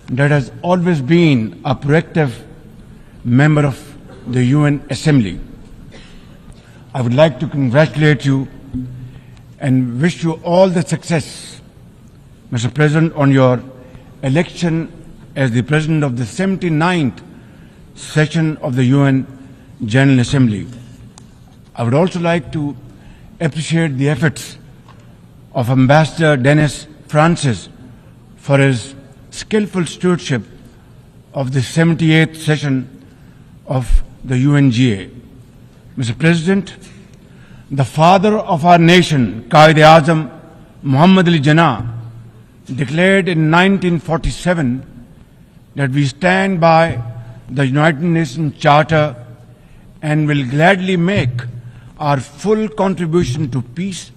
that has always been a proactive member of the UN Assembly. I would like to congratulate you and wish you all the success, Mr. President, on your election as the President of the 79th session of the UN General Assembly. I would also like to appreciate the efforts of Ambassador Dennis Francis for his skillful stewardship of the 78th session of the UNGA. Mr. President, the father of our nation, Quaid-e-Azam Muhammad Ali Jinnah, declared in 1947 that we stand by the United Nations Charter and will gladly make our full contribution to peace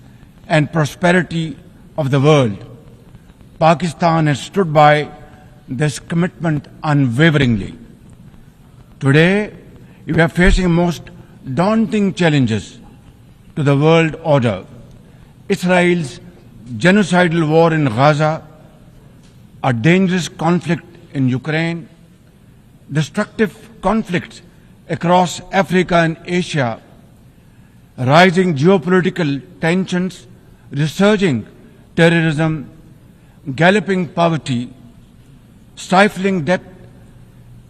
and prosperity of the world. Pakistan has stood by this commitment unwaveringly. Today, we are facing most daunting challenges to the world order. Israel's genocidal war in Gaza, a dangerous conflict in Ukraine, destructive conflicts across Africa and Asia, rising geopolitical tensions, resurging terrorism, galloping poverty, stifling debt,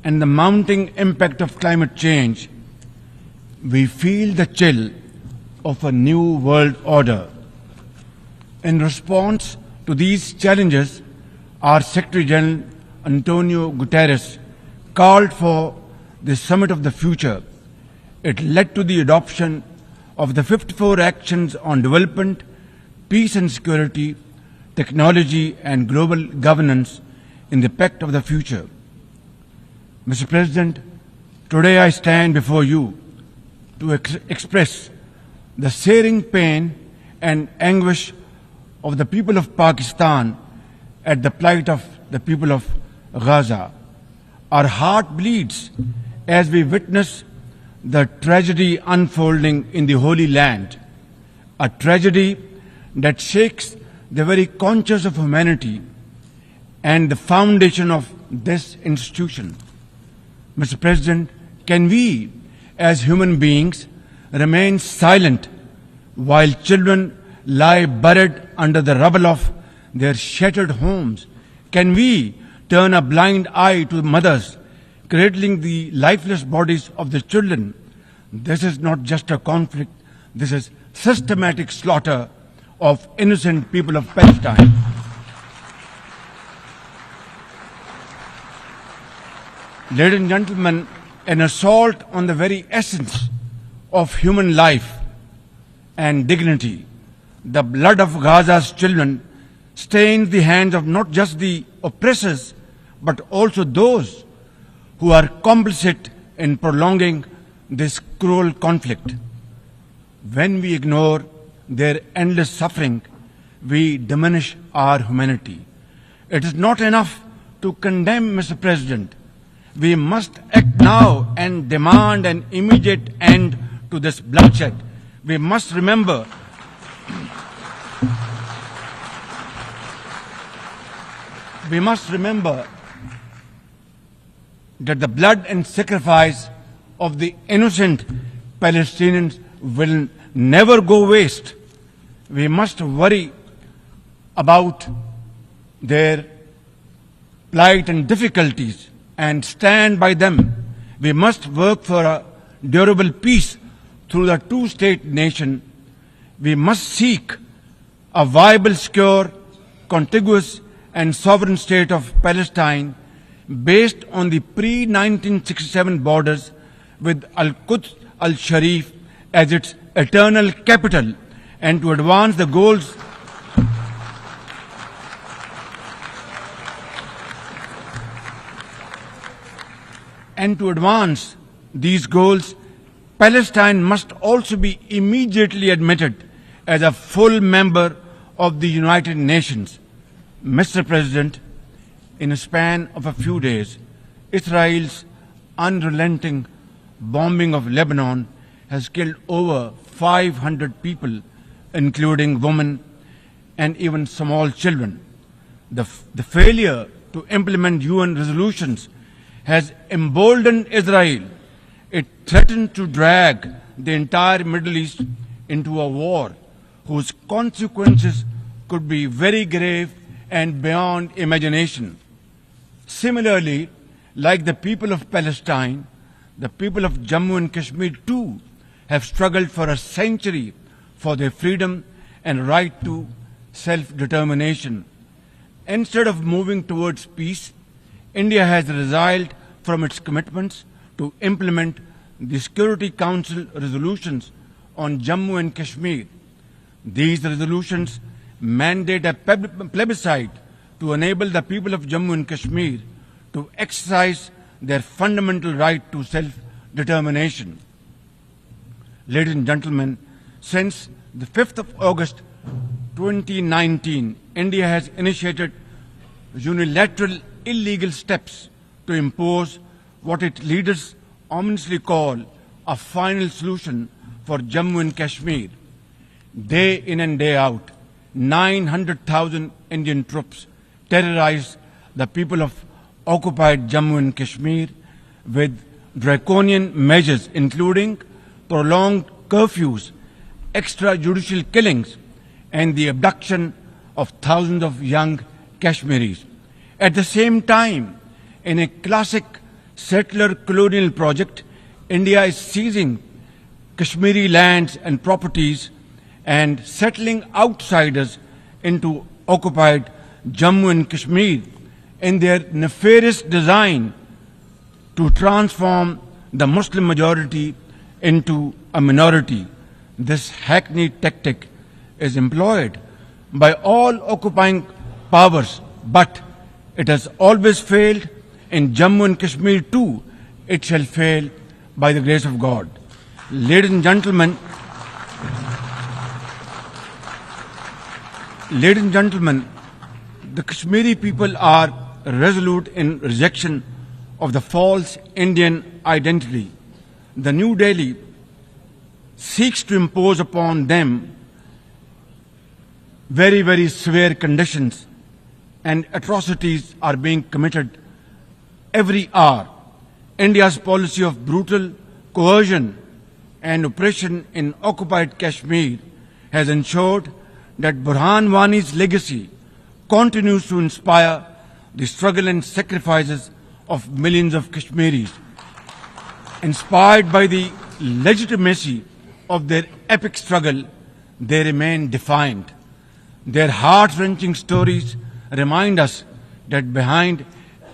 and the mounting impact of climate change, we feel the chill of a new world order. In response to these challenges, our Secretary General Antonio Guterres called for the Summit of the Future. It led to the adoption of the 54 actions on development, peace and security, technology and global governance in the Pact of the Future. Mr. President, today I stand before you to express the searing pain and anguish of the people of Pakistan at the plight of the people of Gaza. Our heart bleeds as we witness the tragedy unfolding in the Holy Land, a tragedy that shakes the very conscience of humanity and the foundation of this institution. Mr. President, can we, as human beings, remain silent while children lie buried under the rubble of their shattered homes? Can we turn a blind eye to mothers cradling the lifeless bodies of the children? This is not just a conflict, this is systematic slaughter of innocent people of Palestine. Ladies and gentlemen, an assault on the very essence of human life and dignity. The blood of Gaza's children stains the hands of not just the oppressors, but also those who are complicit in prolonging this cruel conflict. When we ignore their endless suffering, we diminish our humanity. It is not enough to condemn, Mr. President. We must act now and demand an immediate end to this bloodshed. We must remember that the blood and sacrifice of the innocent Palestinians will never go waste. We must worry about their plight and difficulties and stand by them. We must work for a durable peace through the two-state nation. We must seek a viable, secure, contiguous and sovereign state of Palestine based on the pre-1967 borders with Al-Quds al-Sharif as its eternal capital, and to advance the goals these goals, Palestine must also be immediately admitted as a full member of the United Nations. Mr. President, in a span of a few days, Israel's unrelenting bombing of Lebanon has killed over 500 people, including women and even small children. The failure to implement UN resolutions has emboldened Israel. It threatened to drag the entire Middle East into a war whose consequences could be very grave and beyond imagination. Similarly, like the people of Palestine, the people of Jammu and Kashmir too have struggled for a century for their freedom and right to self-determination. Instead of moving towards peace, India has resiled from its commitments to implement the Security Council resolutions on Jammu and Kashmir. These resolutions mandate a plebiscite to enable the people of Jammu and Kashmir to exercise their fundamental right to self-determination. Ladies and gentlemen, since the 5th of August 2019, India has initiated unilateral illegal steps to impose what its leaders ominously call a final solution for Jammu and Kashmir. Day in and day out, 900,000 Indian troops terrorize the people of occupied Jammu and Kashmir with draconian measures including prolonged curfews, extrajudicial killings, and the abduction of thousands of young Kashmiris. At the same time, in a classic settler colonial project, India is seizing Kashmiri lands and properties and settling outsiders into occupied Jammu and Kashmir in their nefarious design to transform the Muslim majority into a minority. This hackneyed tactic is employed by all occupying powers, but it has always failed. In Jammu and Kashmir too, it shall fail by the grace of God. Ladies and gentlemen, the Kashmiri people are resolute in rejection of the false Indian identity. The New Delhi seeks to impose upon them very, very severe conditions, and atrocities are being committed every hour. India's policy of brutal coercion and oppression in occupied Kashmir has ensured that Burhan Wani's legacy continues to inspire the struggle and sacrifices of millions of Kashmiris. Inspired by the legitimacy of their epic struggle, they remain defiant. Their heart-wrenching stories remind us that behind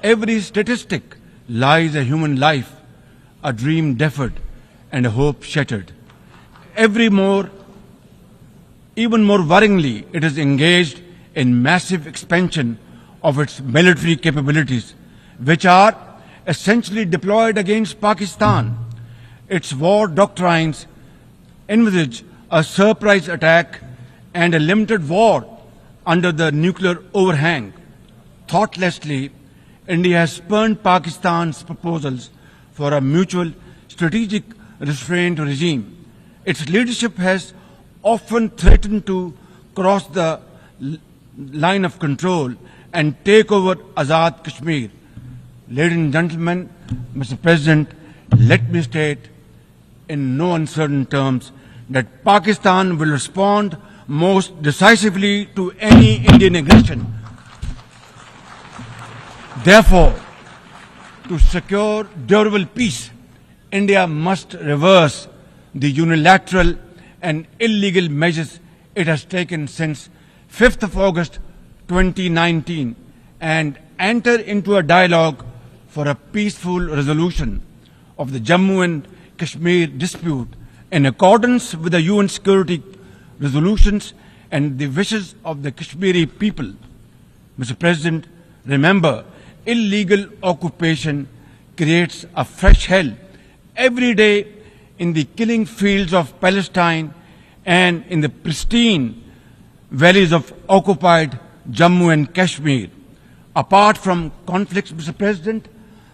every statistic lies a human life, a dream deferred, and a hope shattered. Even more worryingly, it is engaged in massive expansion of its military capabilities, which are essentially deployed against Pakistan. Its war doctrines envisage a surprise attack and a limited war under the nuclear overhang. Thoughtlessly, India has spurned Pakistan's proposals for a mutual strategic restraint regime. Its leadership has often threatened to cross the line of control and take over Azad Kashmir. Ladies and gentlemen, Mr. President, let me state in no uncertain terms that Pakistan will respond most decisively to any Indian aggression. Therefore, to secure durable peace, India must reverse the unilateral and illegal measures it has taken since 5th of August 2019 and enter into a dialogue for a peaceful resolution of the Jammu and Kashmir dispute in accordance with the UN security resolutions and the wishes of the Kashmiri people. Mr. President, remember, illegal occupation creates a fresh hell every day in the killing fields of Palestine and in the pristine valleys of occupied Jammu and Kashmir. Apart from conflicts, Mr. President,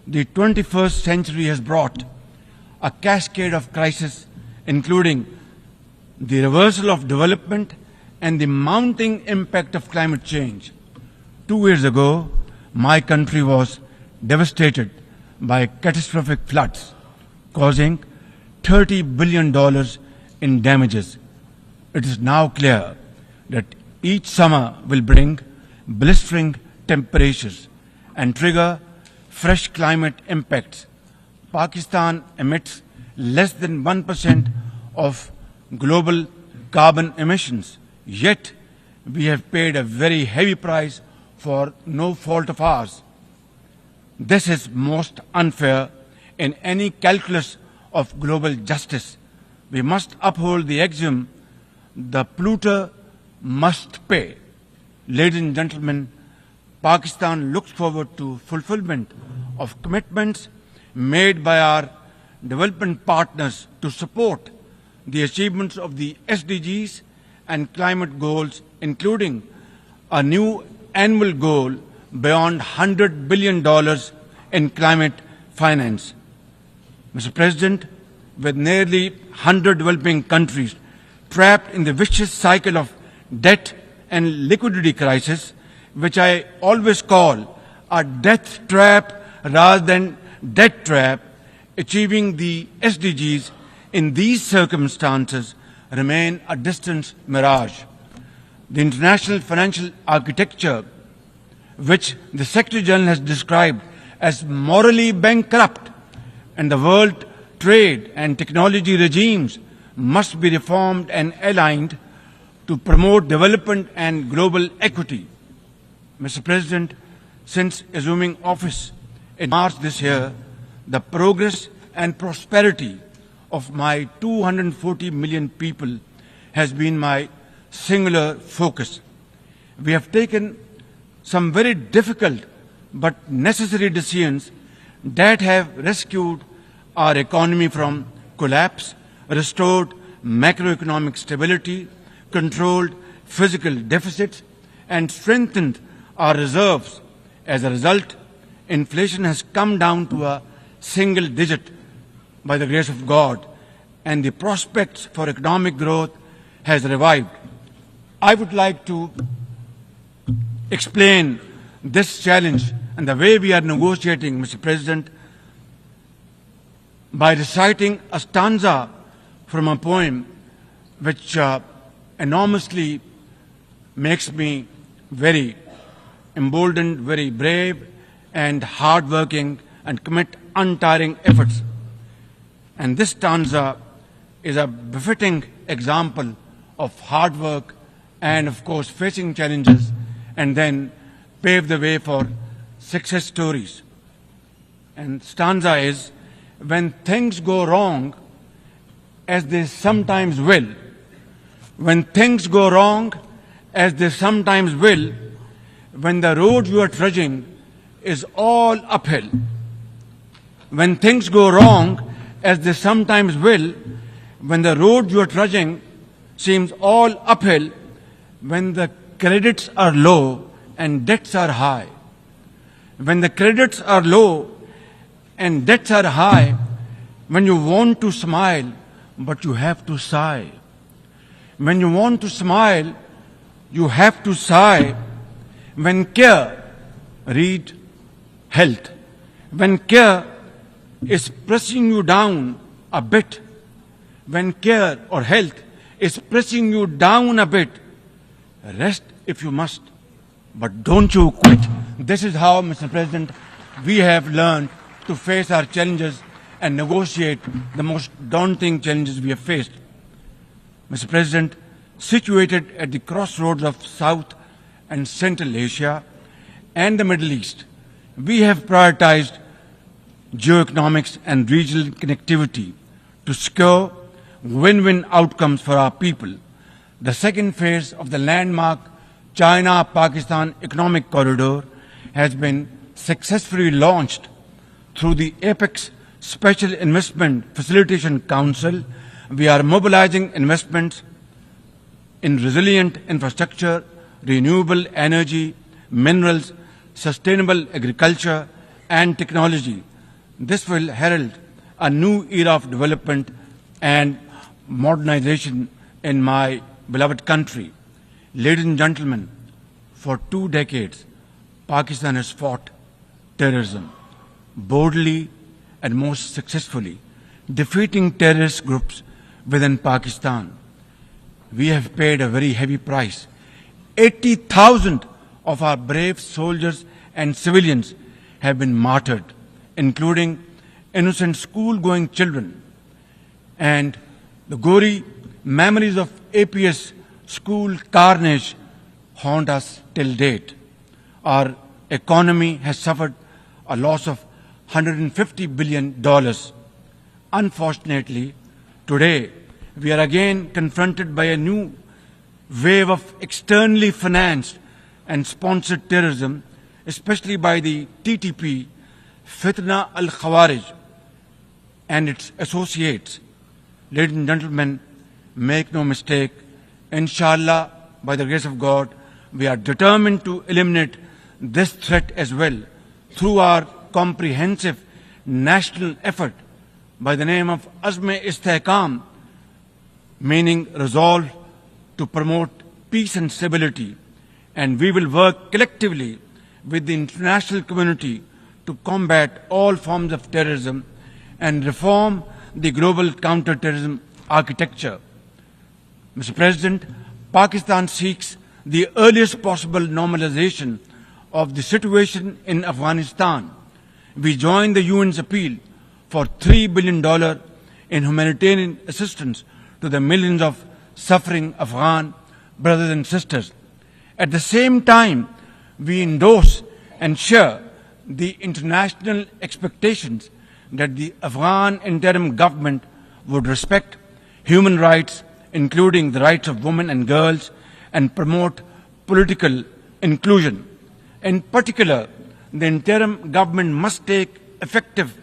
the 21st century has brought a cascade of crises, including the reversal of development and the mounting impact of climate change. 2 years ago, my country was devastated by catastrophic floods, causing $30 billion in damages. It is now clear that each summer will bring blistering temperatures and trigger fresh climate impacts. Pakistan emits less than 1% of global carbon emissions, yet we have paid a very heavy price for no fault of ours. This is most unfair in any calculus of global justice. We must uphold the axiom, the polluter must pay. Ladies and gentlemen, Pakistan looks forward to fulfillment of commitments made by our development partners to support the achievements of the SDGs and climate goals, including a new annual goal beyond $100 billion in climate finance. Mr. President, with nearly 100 developing countries trapped in the vicious cycle of debt and liquidity crisis, which I always call a death trap rather than debt trap, achieving the SDGs in these circumstances remain a distant mirage. The international financial architecture, which the Secretary General has described as morally bankrupt, and the world trade and technology regimes must be reformed and aligned to promote development and global equity. Mr. President, since assuming office in March this year, the progress and prosperity of my 240 million people has been my singular focus. We have taken some very difficult but necessary decisions that have rescued our economy from collapse, restored macroeconomic stability, controlled fiscal deficits, and strengthened our reserves. As a result, inflation has come down to a single digit by the grace of God, and the prospects for economic growth has revived. I would like to explain this challenge and the way we are negotiating, Mr. President, by reciting a stanza from a poem which enormously makes me very emboldened, very brave, and hardworking, and commit untiring efforts. And this stanza is a befitting example of hard work and, of course, facing challenges and then pave the way for success stories. And stanza is, when things go wrong, as they sometimes will, when things go wrong, as they sometimes will, when the road you are trudging is all uphill, when things go wrong, as they sometimes will, when the road you are trudging seems all uphill, when the credits are low and debts are high, when the credits are low and debts are high, when you want to smile but you have to sigh, when you want to smile you have to sigh, when care, read health, when care is pressing you down a bit, when care or health is pressing you down a bit, rest if you must, but don't you quit. This is how, Mr. President, we have learned to face our challenges and negotiate the most daunting challenges we have faced. Mr. President, situated at the crossroads of South and Central Asia and the Middle East, we have prioritized geoeconomics and regional connectivity to secure win-win outcomes for our people. The second phase of the landmark China-Pakistan Economic Corridor has been successfully launched through the Apex Special Investment Facilitation Council. We are mobilizing investments in resilient infrastructure, renewable energy, minerals, sustainable agriculture, and technology. This will herald a new era of development and modernization in my beloved country. Ladies and gentlemen, for 2 decades, Pakistan has fought terrorism boldly and most successfully, defeating terrorist groups within Pakistan. We have paid a very heavy price. 80,000 of our brave soldiers and civilians have been martyred, including innocent school-going children. And the gory memories of APS school carnage haunt us till date. Our economy has suffered a loss of $150 billion. Unfortunately, today we are again confronted by a new wave of externally financed and sponsored terrorism, especially by the TTP, Fitna al-Khawarij, and its associates. Ladies and gentlemen, make no mistake, inshallah, by the grace of God, we are determined to eliminate this threat as well through our comprehensive national effort by the name of Azm-e-Istehkam, meaning resolve to promote peace and stability. And we will work collectively with the international community to combat all forms of terrorism and reform the global counter-terrorism architecture. Mr. President, Pakistan seeks the earliest possible normalization of the situation in Afghanistan. We join the UN's appeal for $3 billion in humanitarian assistance to the millions of suffering Afghan brothers and sisters. At the same time, we endorse and share the international expectations that the Afghan interim government would respect human rights, including the rights of women and girls, and promote political inclusion. In particular, the interim government must take effective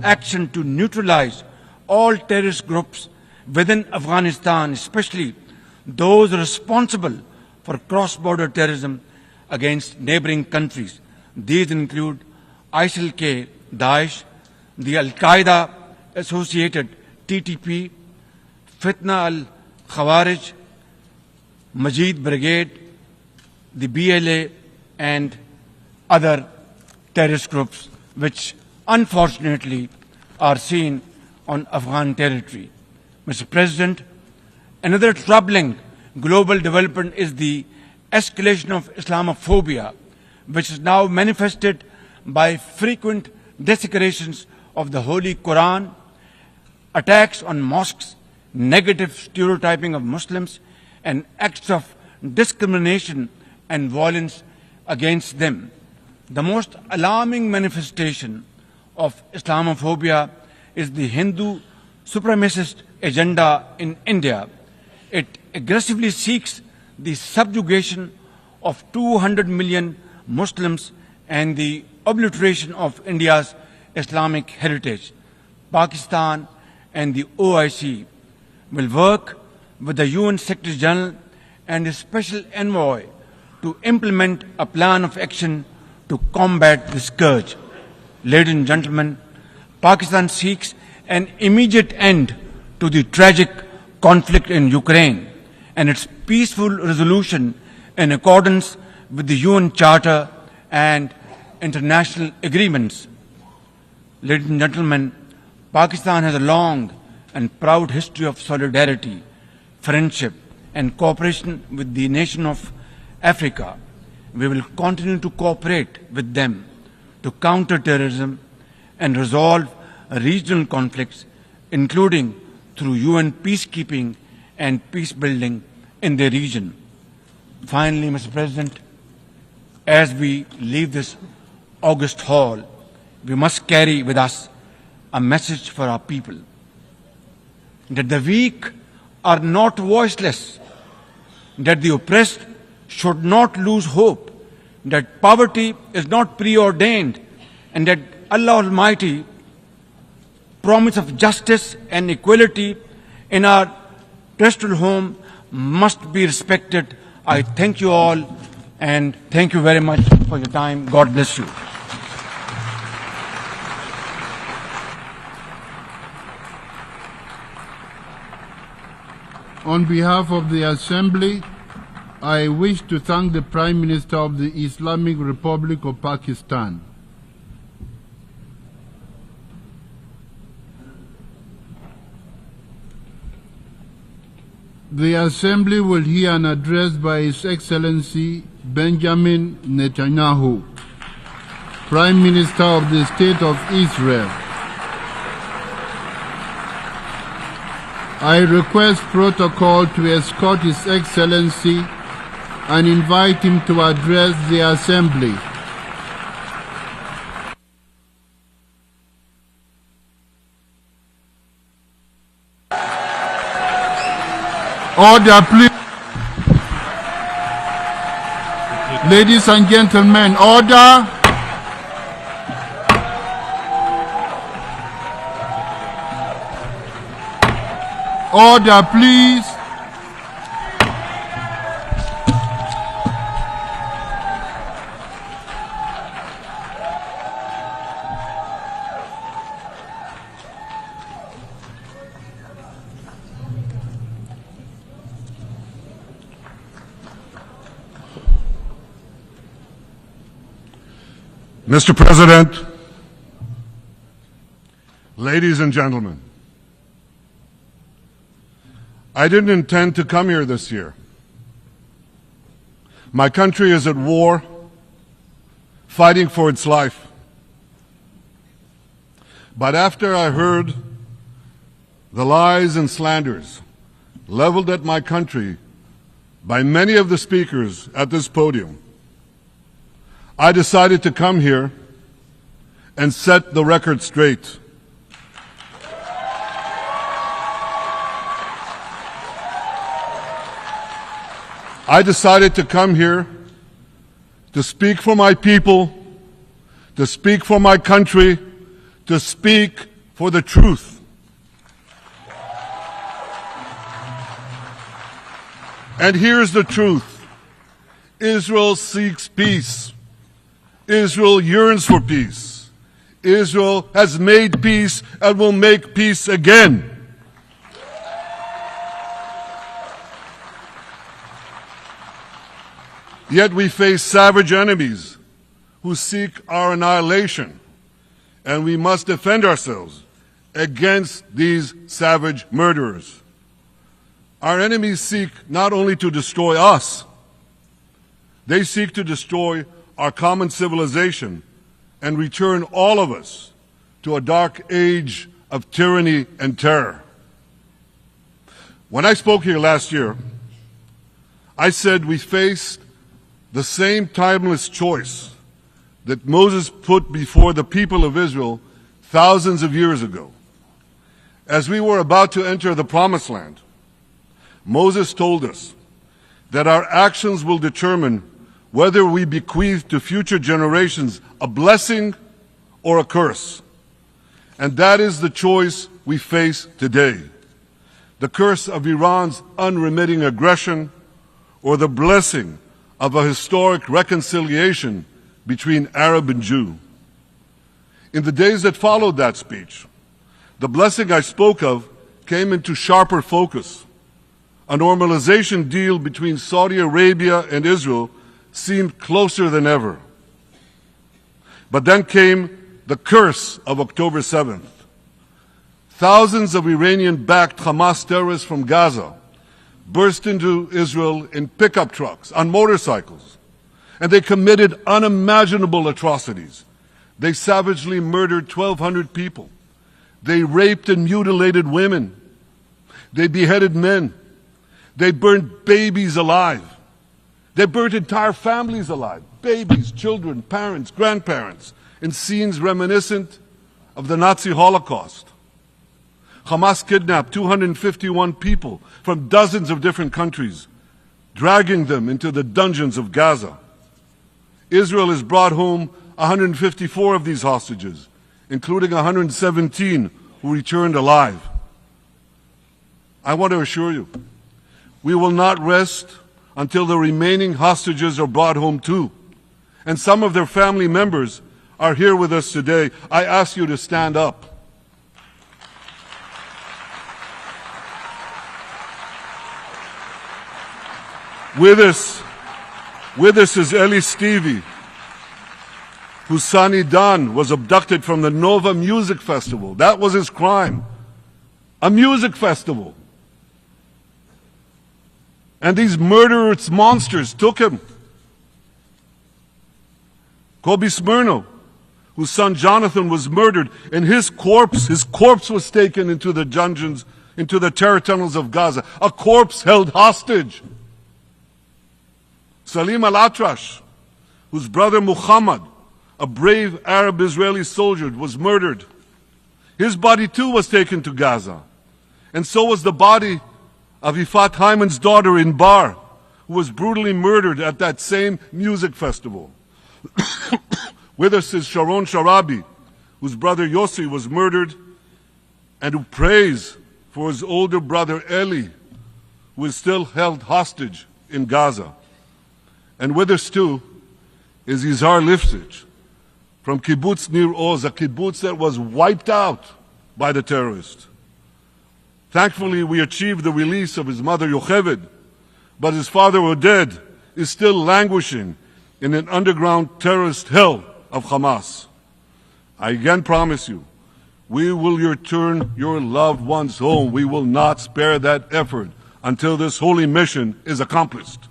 action to neutralize all terrorist groups within Afghanistan, especially those responsible for cross-border terrorism against neighboring countries. These include ISIL-K, Daesh, the Al-Qaeda associated TTP, Fitna al-Khawarij, Majid Brigade, the BLA, and other terrorist groups which unfortunately are seen on Afghan territory. Mr. President, another troubling global development is the escalation of Islamophobia, which is now manifested by frequent desecrations of the Holy Quran, attacks on mosques, negative stereotyping of Muslims, and acts of discrimination and violence against them. The most alarming manifestation of Islamophobia is the Hindu supremacist agenda in India. It aggressively seeks the subjugation of 200 million Muslims and the obliteration of India's Islamic heritage. Pakistan and the OIC will work with the UN Secretary General and a special envoy to implement a plan of action to combat the scourge. Ladies and gentlemen, Pakistan seeks an immediate end to the tragic conflict in Ukraine and its peaceful resolution in accordance with the UN Charter and international agreements. Ladies and gentlemen, Pakistan has a long and proud history of solidarity, friendship, and cooperation with the nation of Africa. We will continue to cooperate with them to counter terrorism and resolve regional conflicts, including through UN peacekeeping and peace building in the region. Finally, Mr. President, as we leave this august hall, we must carry with us a message for our people, that the weak are not voiceless, that the oppressed should not lose hope, that poverty is not preordained, and that Allah Almighty promise of justice and equality in our terrestrial home must be respected. I thank you all and thank you very much for your time. God bless you. On behalf of the Assembly, I wish to thank the Prime Minister of the Islamic Republic of Pakistan. The Assembly will hear an address by His Excellency Benjamin Netanyahu, Prime Minister of the State of Israel. I request protocol to escort His Excellency and invite him to address the Assembly. Order, please. Ladies and gentlemen, order. Order, please. Mr. President, ladies and gentlemen, I didn't intend to come here this year. My country is at war, fighting for its life. But after I heard the lies and slanders leveled at my country by many of the speakers at this podium, I decided to come here and set the record straight. I decided to come here to speak for my people, to speak for my country, to speak for the truth. And here's the truth. Israel seeks peace. Israel yearns for peace. Israel has made peace and will make peace again. Yet we face savage enemies who seek our annihilation, and we must defend ourselves against these savage murderers. Our enemies seek not only to destroy us, they seek to destroy our common civilization and return all of us to a dark age of tyranny and terror. When I spoke here last year, I said we faced the same timeless choice that Moses put before the people of Israel thousands of years ago. As we were about to enter the Promised Land, Moses told us that our actions will determine whether we bequeath to future generations a blessing or a curse. And that is the choice we face today. The curse of Iran's unremitting aggression, or the blessing of a historic reconciliation between Arab and Jew. In the days that followed that speech, the blessing I spoke of came into sharper focus. A normalization deal between Saudi Arabia and Israel seemed closer than ever. But then came the curse of October 7th. Thousands of Iranian-backed Hamas terrorists from Gaza burst into Israel in pickup trucks, on motorcycles, and they committed unimaginable atrocities. They savagely murdered 1,200 people. They raped and mutilated women. They beheaded men. They burned babies alive. They burnt entire families alive, babies, children, parents, grandparents, in scenes reminiscent of the Nazi Holocaust. Hamas kidnapped 251 people from dozens of different countries, dragging them into the dungeons of Gaza. Israel has brought home 154 of these hostages, including 117 who returned alive. I want to assure you, we will not rest until the remaining hostages are brought home too. And some of their family members are here with us today. I ask you to stand up. With us is Eli Stevie, whose son Idan was abducted from the Nova Music Festival. That was his crime. A music festival. And these murderous monsters took him. Kobe Smirno, whose son Jonathan was murdered, and his corpse was taken into the dungeons, into the terror tunnels of Gaza. A corpse held hostage. Salim al-Atrash, whose brother Muhammad, a brave Arab-Israeli soldier, was murdered. His body too was taken to Gaza. And so was the body of Ifat Hyman's daughter in Bar, who was brutally murdered at that same music festival. With us is Sharon Sharabi, whose brother Yossi was murdered, and who prays for his older brother Eli, who is still held hostage in Gaza. And with us too is Izhar Lifsich from Kibbutz Nir Oz, a kibbutz that was wiped out by the terrorists. Thankfully, we achieved the release of his mother Yocheved, but his father Oded is still languishing in an underground terrorist hell of Hamas. I again promise you, we will return your loved ones home. We will not spare that effort until this holy mission is accomplished.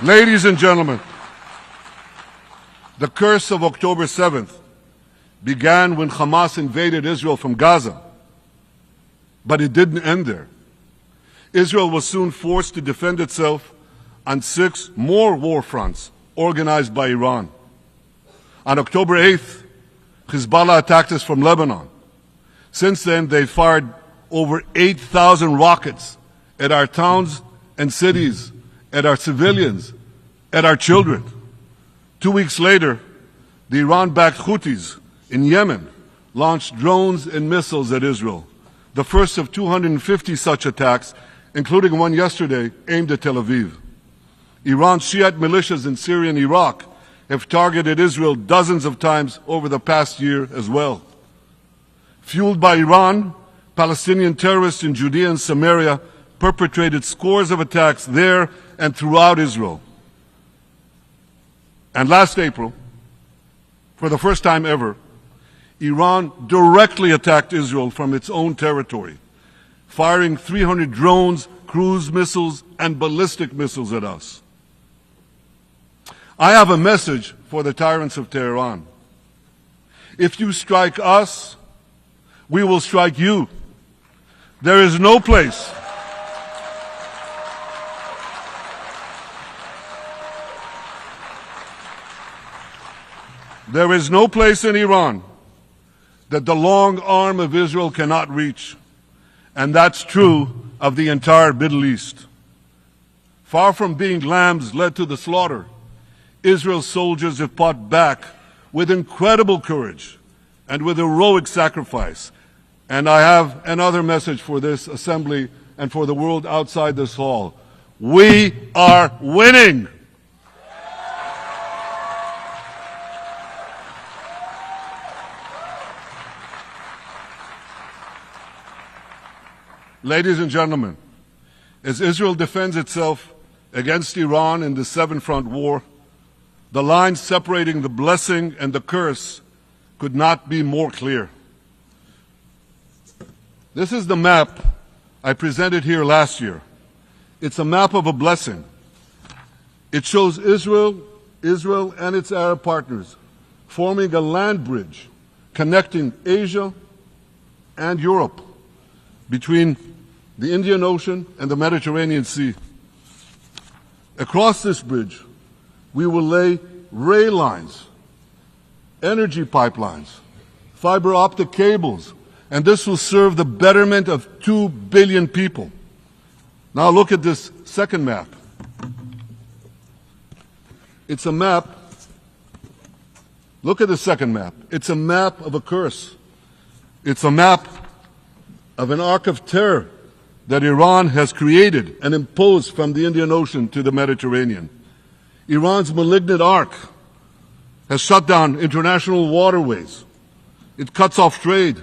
Ladies and gentlemen, the curse of October 7th began when Hamas invaded Israel from Gaza. But it didn't end there. Israel was soon forced to defend itself on 6 more war fronts organized by Iran. On October 8th, Hezbollah attacked us from Lebanon. Since then, they fired over 8,000 rockets at our towns and cities, at our civilians, at our children. 2 weeks later, the Iran-backed Houthis in Yemen launched drones and missiles at Israel, the first of 250 such attacks, including one yesterday aimed at Tel Aviv. Iran's Shiite militias in Syria and Iraq have targeted Israel dozens of times over the past year as well. Fueled by Iran, Palestinian terrorists in Judea and Samaria perpetrated scores of attacks there and throughout Israel. And last April, for the first time ever, Iran directly attacked Israel from its own territory, firing 300 drones, cruise missiles, and ballistic missiles at us. I have a message for the tyrants of Tehran. If you strike us, we will strike you. There is no place in Iran that the long arm of Israel cannot reach. And that's true of the entire Middle East. Far from being lambs led to the slaughter, Israel's soldiers have fought back with incredible courage and with heroic sacrifice. And I have another message for this assembly and for the world outside this hall. We are winning! Ladies and gentlemen, as Israel defends itself against Iran in the seven-front war, the line separating the blessing and the curse could not be more clear. This is the map I presented here last year. It's a map of a blessing. It shows Israel and its Arab partners forming a land bridge connecting Asia and Europe between the Indian Ocean and the Mediterranean Sea. Across this bridge, we will lay rail lines, energy pipelines, fiber optic cables, and this will serve the betterment of 2 billion people. Now look at this second map. It's a map. Look at the second map. It's a map of a curse. It's a map of an arc of terror that Iran has created and imposed from the Indian Ocean to the Mediterranean. Iran's malignant arc has shut down international waterways. It cuts off trade.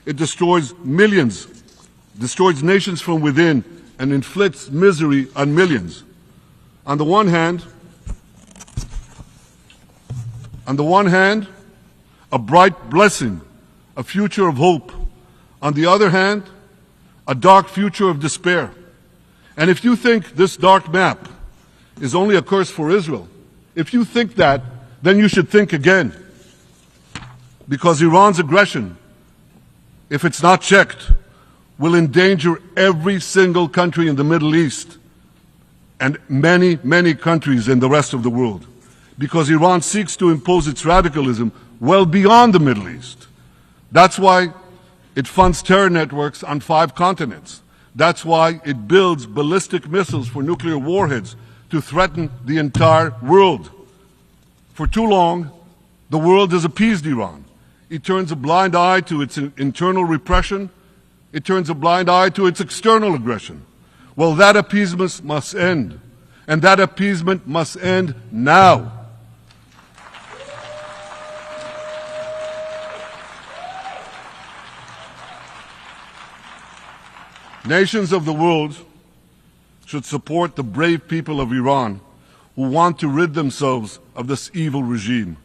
It destroys millions, destroys nations from within, and inflicts misery on millions. On the one hand, a bright blessing, a future of hope. On the other hand, a dark future of despair. And if you think this dark map is only a curse for Israel, if you think that, then you should think again. Because Iran's aggression, if it's not checked, will endanger every single country in the Middle East and many, many countries in the rest of the world. Because Iran seeks to impose its radicalism well beyond the Middle East. That's why it funds terror networks on 5 continents. That's why it builds ballistic missiles for nuclear warheads to threaten the entire world. For too long, the world has appeased Iran. It turns a blind eye to its internal repression. It turns a blind eye to its external aggression. Well, that appeasement must end. And that appeasement must end now. Nations of the world should support the brave people of Iran who want to rid themselves of this evil regime.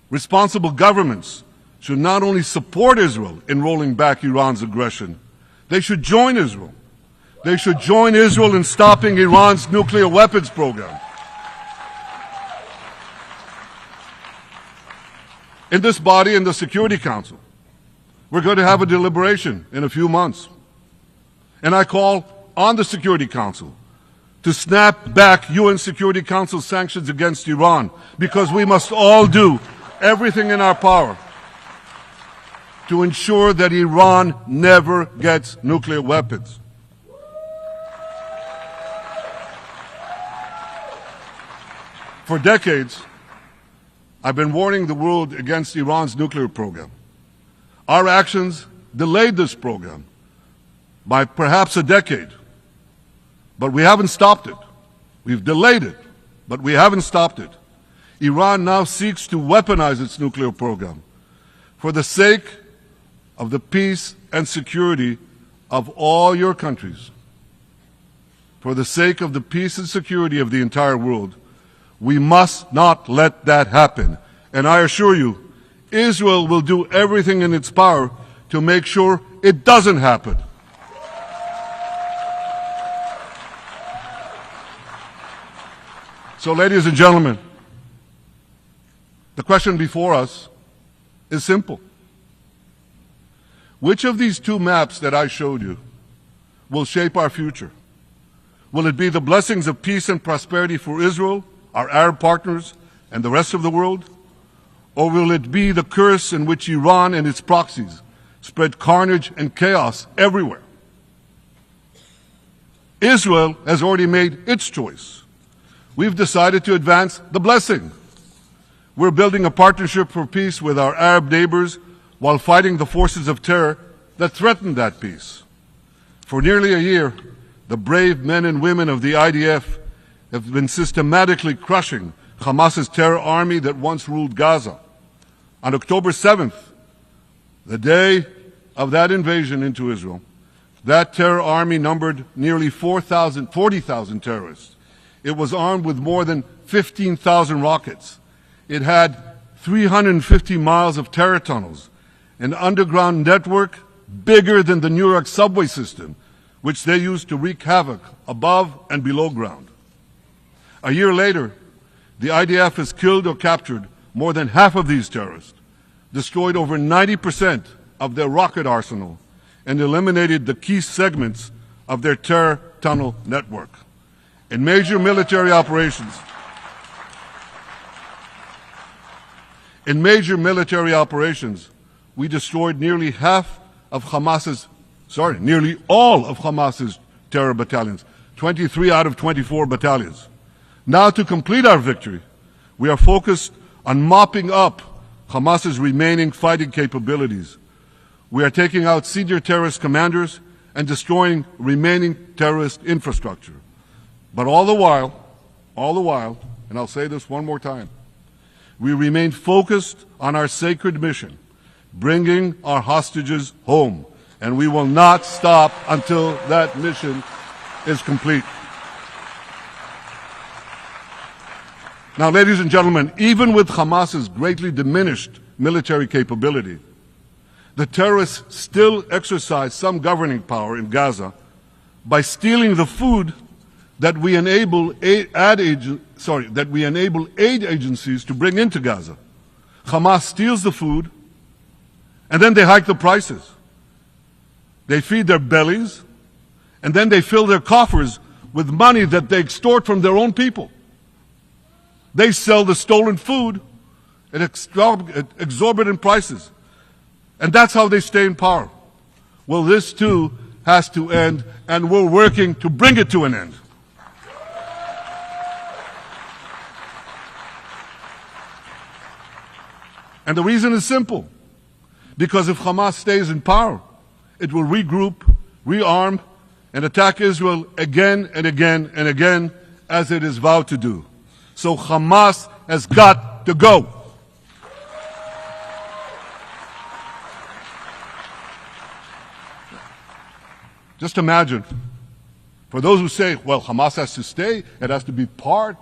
Responsible governments should not only support Israel in rolling back Iran's aggression, they should join Israel. They should join Israel in stopping Iran's nuclear weapons program. In this body, in the Security Council, we're going to have a deliberation in a few months. And I call on the Security Council to snap back UN Security Council sanctions against Iran, because we must all do everything in our power to ensure that Iran never gets nuclear weapons. For decades, I've been warning the world against Iran's nuclear program. Our actions delayed this program by perhaps a decade, but we haven't stopped it. We've delayed it, but we haven't stopped it. Iran now seeks to weaponize its nuclear program for the sake of the peace and security of all your countries. For the sake of the peace and security of the entire world, we must not let that happen. And I assure you, Israel will do everything in its power to make sure it doesn't happen. So, ladies and gentlemen, the question before us is simple. Which of these 2 maps that I showed you will shape our future? Will it be the blessings of peace and prosperity for Israel, our Arab partners, and the rest of the world? Or will it be the curse in which Iran and its proxies spread carnage and chaos everywhere? Israel has already made its choice. We've decided to advance the blessing. We're building a partnership for peace with our Arab neighbors while fighting the forces of terror that threaten that peace. For nearly a year, the brave men and women of the IDF have been systematically crushing Hamas's terror army that once ruled Gaza. On October 7th, the day of that invasion into Israel, that terror army numbered nearly 40,000 terrorists. It was armed with more than 15,000 rockets. It had 350 miles of terror tunnels, an underground network bigger than the New York subway system, which they used to wreak havoc above and below ground. A year later, the IDF has killed or captured more than half of these terrorists, destroyed over 90% of their rocket arsenal, and eliminated the key segments of their terror tunnel network. In major military operations, we destroyed nearly all of Hamas's terror battalions, 23 out of 24 battalions. Now, to complete our victory, we are focused on mopping up Hamas's remaining fighting capabilities. We are taking out senior terrorist commanders and destroying remaining terrorist infrastructure. But all the while, and I'll say this one more time, we remain focused on our sacred mission, bringing our hostages home. And we will not stop until that mission is complete. Now, ladies and gentlemen, even with Hamas's greatly diminished military capability, the terrorists still exercise some governing power in Gaza by stealing the food that we enable aid agencies to bring into Gaza. Hamas steals the food, and then they hike the prices. They feed their bellies, and then they fill their coffers with money that they extort from their own people. They sell the stolen food at exorbitant prices. And that's how they stay in power. Well, this too has to end, and we're working to bring it to an end. And the reason is simple. Because if Hamas stays in power, it will regroup, rearm, and attack Israel again and again and again, as it is vowed to do. So Hamas has got to go. Just imagine, for those who say, well, Hamas has to stay, it has to be part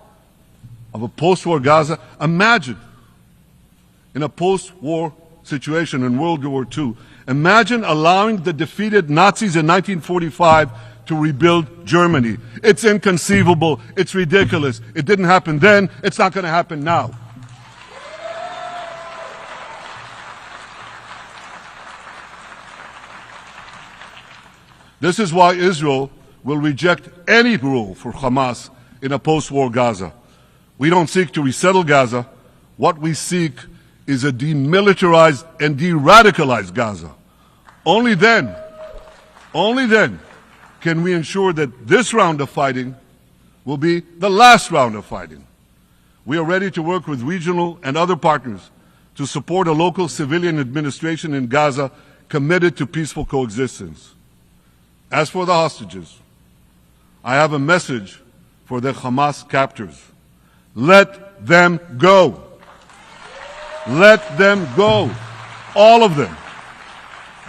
of a post-war Gaza, imagine in a post-war situation in World War II, imagine allowing the defeated Nazis in 1945 to rebuild Germany. It's inconceivable. It's ridiculous. It didn't happen then. It's not going to happen now. This is why Israel will reject any rule for Hamas in a post-war Gaza. We don't seek to resettle Gaza. What we seek is a demilitarized and de-radicalized Gaza. Only then can we ensure that this round of fighting will be the last round of fighting. We are ready to work with regional and other partners to support a local civilian administration in Gaza committed to peaceful coexistence. As for the hostages, I have a message for the Hamas captors. Let them go. Let them go. All of them.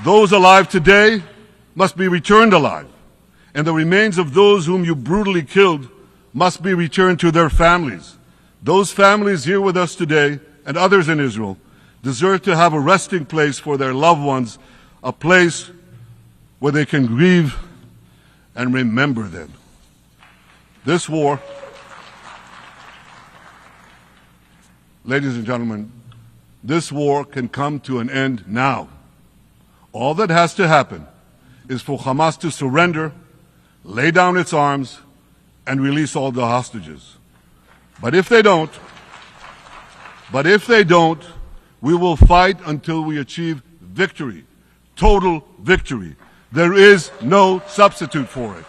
Those alive today must be returned alive, and the remains of those whom you brutally killed must be returned to their families. Those families here with us today, and others in Israel, deserve to have a resting place for their loved ones, a place where they can grieve and remember them. This war, ladies and gentlemen, this war can come to an end now. All that has to happen is for Hamas to surrender, lay down its arms, and release all the hostages. But if they don't, we will fight until we achieve victory, total victory. There is no substitute for it.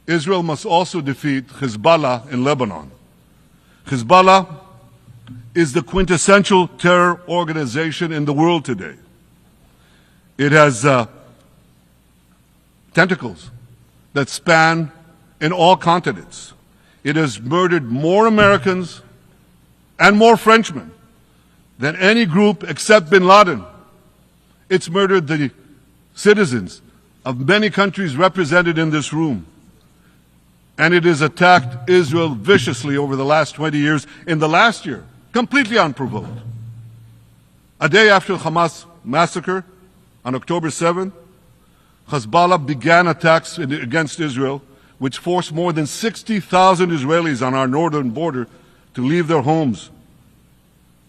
Israel must also defeat Hezbollah in Lebanon. Hezbollah is the quintessential terror organization in the world today. It has tentacles that span in all continents. It has murdered more Americans and more Frenchmen than any group except bin Laden. It's murdered the citizens of many countries represented in this room. And it has attacked Israel viciously over the last 20 years, in the last year, completely unprovoked. A day after the Hamas massacre, on October 7th, Hezbollah began attacks against Israel, which forced more than 60,000 Israelis on our northern border to leave their homes,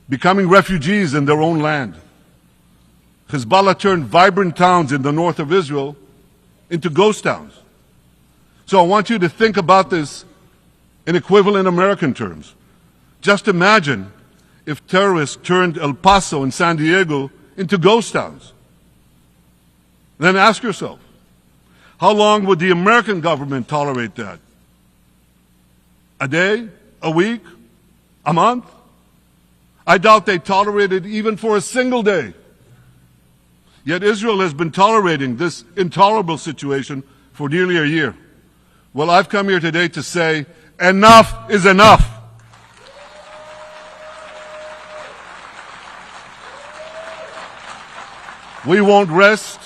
becoming refugees in their own land. Hezbollah turned vibrant towns in the north of Israel into ghost towns. So I want you to think about this in equivalent American terms. Just imagine if terrorists turned El Paso and San Diego into ghost towns. Then ask yourself, how long would the American government tolerate that? A day? A week? A month? I doubt they tolerate it even for a single day. Yet Israel has been tolerating this intolerable situation for nearly a year. Well, I've come here today to say, enough is enough. We won't rest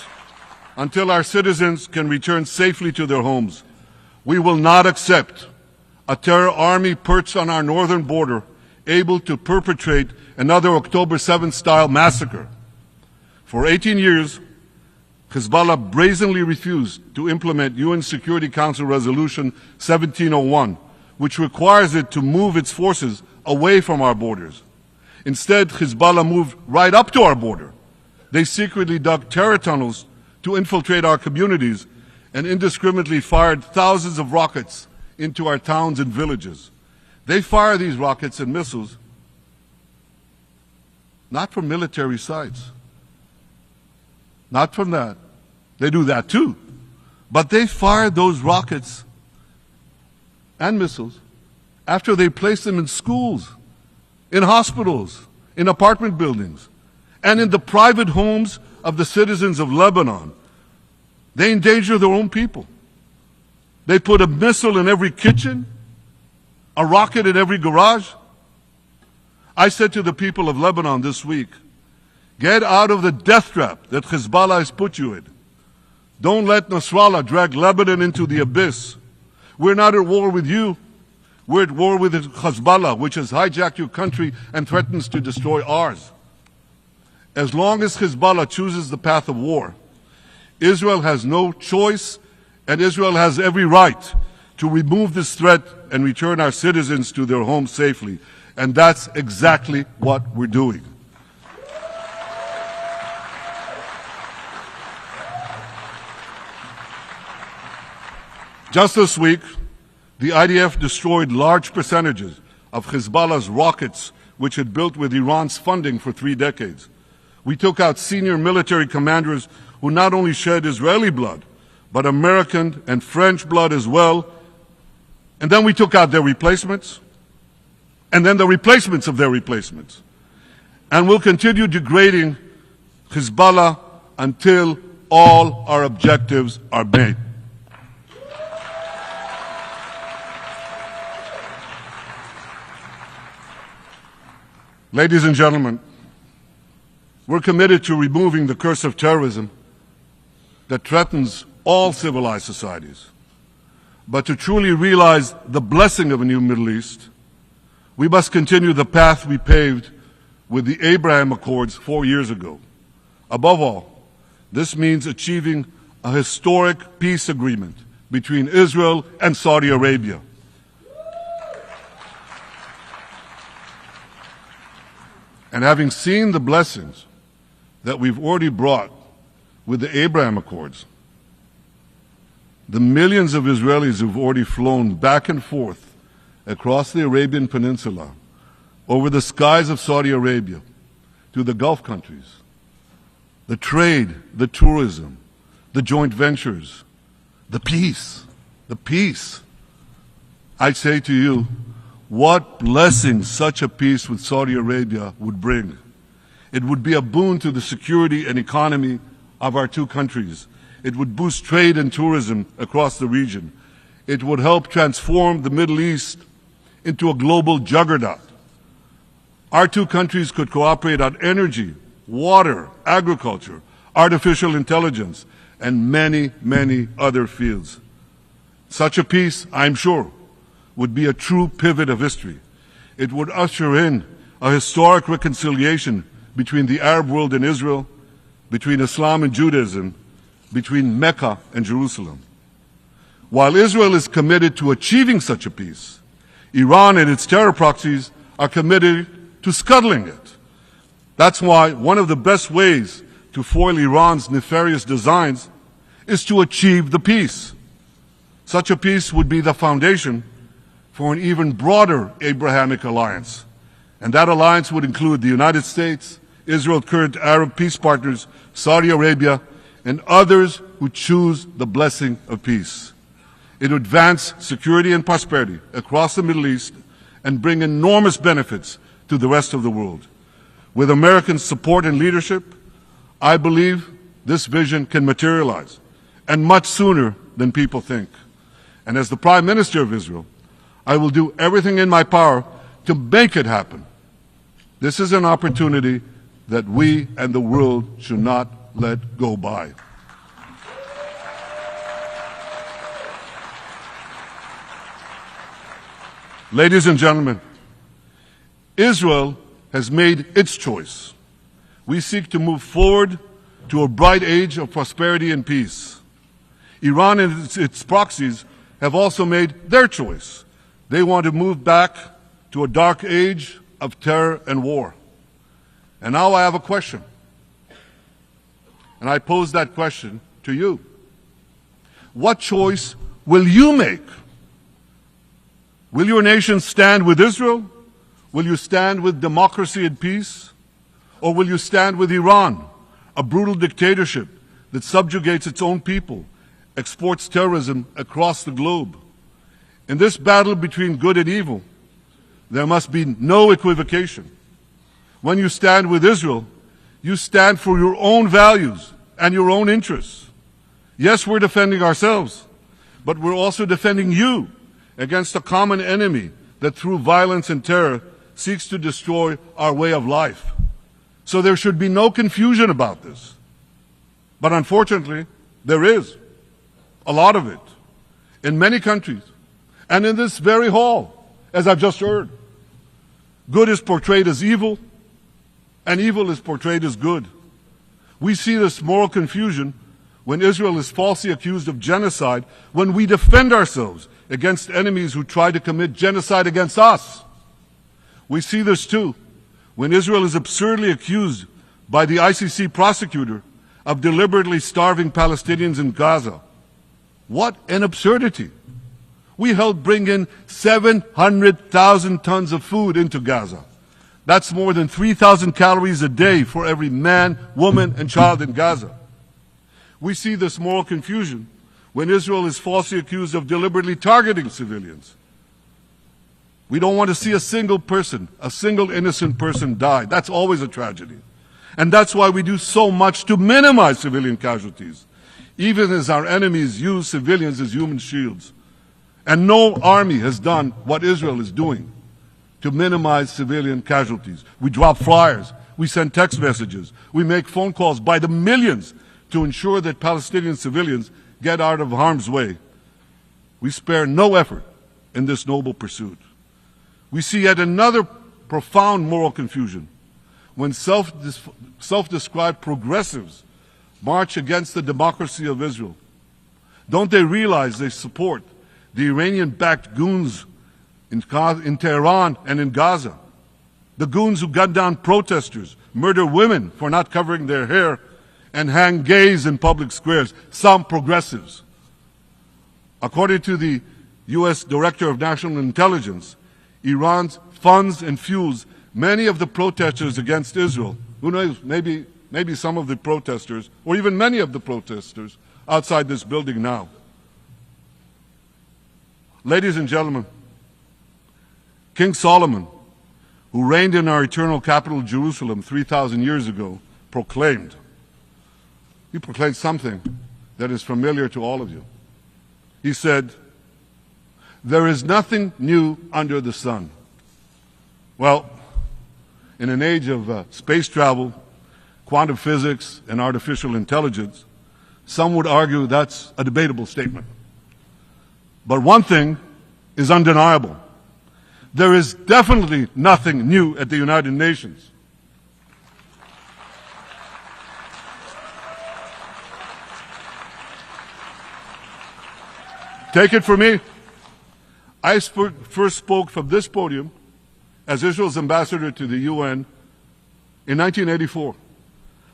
until our citizens can return safely to their homes. We will not accept a terror army perched on our northern border, able to perpetrate another October 7th-style massacre. For 18 years, Hezbollah brazenly refused to implement UN Security Council Resolution 1701, which requires it to move its forces away from our borders. Instead, Hezbollah moved right up to our border. They secretly dug terror tunnels to infiltrate our communities and indiscriminately fired thousands of rockets into our towns and villages. They fire these rockets and missiles not from military sites, not from that. They do that too. But they fire those rockets and missiles after they place them in schools, in hospitals, in apartment buildings, and in the private homes of the citizens of Lebanon. They endanger their own people. They put a missile in every kitchen, a rocket in every garage. I said to the people of Lebanon this week, get out of the death trap that Hezbollah has put you in. Don't let Nasrallah drag Lebanon into the abyss. We're not at war with you. We're at war with Hezbollah, which has hijacked your country and threatens to destroy ours. As long as Hezbollah chooses the path of war, Israel has no choice, and Israel has every right to remove this threat and return our citizens to their homes safely. And that's exactly what we're doing. Just this week, the IDF destroyed large percentages of Hezbollah's rockets, which had built with Iran's funding for 3 decades. We took out senior military commanders who not only shed Israeli blood, but American and French blood as well. And then we took out their replacements, and then the replacements of their replacements. And we'll continue degrading Hezbollah until all our objectives are met. Ladies and gentlemen, we're committed to removing the curse of terrorism that threatens all civilized societies. But to truly realize the blessing of a new Middle East, we must continue the path we paved with the Abraham Accords 4 years ago. Above all, this means achieving a historic peace agreement between Israel and Saudi Arabia. And having seen the blessings that we've already brought with the Abraham Accords, the millions of Israelis who've already flown back and forth across the Arabian Peninsula, over the skies of Saudi Arabia, to the Gulf countries, the trade, the tourism, the joint ventures, the peace, I say to you, what blessing such a peace with Saudi Arabia would bring. It would be a boon to the security and economy of our two countries. It would boost trade and tourism across the region. It would help transform the Middle East into a global juggernaut. Our two countries could cooperate on energy, water, agriculture, artificial intelligence, and many, many other fields. Such a peace, I'm sure, would be a true pivot of history. It would usher in a historic reconciliation between the Arab world and Israel, between Islam and Judaism, between Mecca and Jerusalem. While Israel is committed to achieving such a peace, Iran and its terror proxies are committed to scuttling it. That's why one of the best ways to foil Iran's nefarious designs is to achieve the peace. Such a peace would be the foundation for an even broader Abrahamic alliance. And that alliance would include the United States, Israel's current Arab peace partners, Saudi Arabia, and others who choose the blessing of peace. It would advance security and prosperity across the Middle East and bring enormous benefits to the rest of the world. With American support and leadership, I believe this vision can materialize, and much sooner than people think. And as the Prime Minister of Israel, I will do everything in my power to make it happen. This is an opportunity that we and the world should not let go by. Ladies and gentlemen, Israel has made its choice. We seek to move forward to a bright age of prosperity and peace. Iran and its proxies have also made their choice. They want to move back to a dark age of terror and war. And now I have a question. And I pose that question to you. What choice will you make? Will your nation stand with Israel? Will you stand with democracy and peace? Or will you stand with Iran, a brutal dictatorship that subjugates its own people, exports terrorism across the globe? In this battle between good and evil, there must be no equivocation. When you stand with Israel, you stand for your own values and your own interests. Yes, we're defending ourselves, but we're also defending you against a common enemy that through violence and terror seeks to destroy our way of life. So there should be no confusion about this. But unfortunately, there is a lot of it in many countries and in this very hall, as I've just heard. Good is portrayed as evil, and evil is portrayed as good. We see this moral confusion when Israel is falsely accused of genocide, when we defend ourselves against enemies who try to commit genocide against us. We see this too when Israel is absurdly accused by the ICC prosecutor of deliberately starving Palestinians in Gaza. What an absurdity! We helped bring in 700,000 tons of food into Gaza. That's more than 3,000 calories a day for every man, woman, and child in Gaza. We see this moral confusion when Israel is falsely accused of deliberately targeting civilians. We don't want to see a single person, a single innocent person die. That's always a tragedy. And that's why we do so much to minimize civilian casualties, even as our enemies use civilians as human shields. And no army has done what Israel is doing to minimize civilian casualties. We drop flyers, we send text messages, we make phone calls by the millions to ensure that Palestinian civilians get out of harm's way. We spare no effort in this noble pursuit. We see yet another profound moral confusion when self-described progressives march against the democracy of Israel. Don't they realize they support the Iranian-backed goons in Tehran and in Gaza, the goons who gun down protesters, murder women for not covering their hair, and hang gays in public squares, some progressives? According to the U.S. Director of National Intelligence, Iran funds and fuels many of the protesters against Israel. Who knows, maybe some of the protesters, or even many of the protesters outside this building now. Ladies and gentlemen, King Solomon, who reigned in our eternal capital, Jerusalem, 3,000 years ago, proclaimed something that is familiar to all of you. He said, "There is nothing new under the sun." Well, in an age of space travel, quantum physics, and artificial intelligence, some would argue that's a debatable statement. But one thing is undeniable. There is definitely nothing new at the United Nations. Take it from me. I first spoke from this podium as Israel's ambassador to the UN in 1984.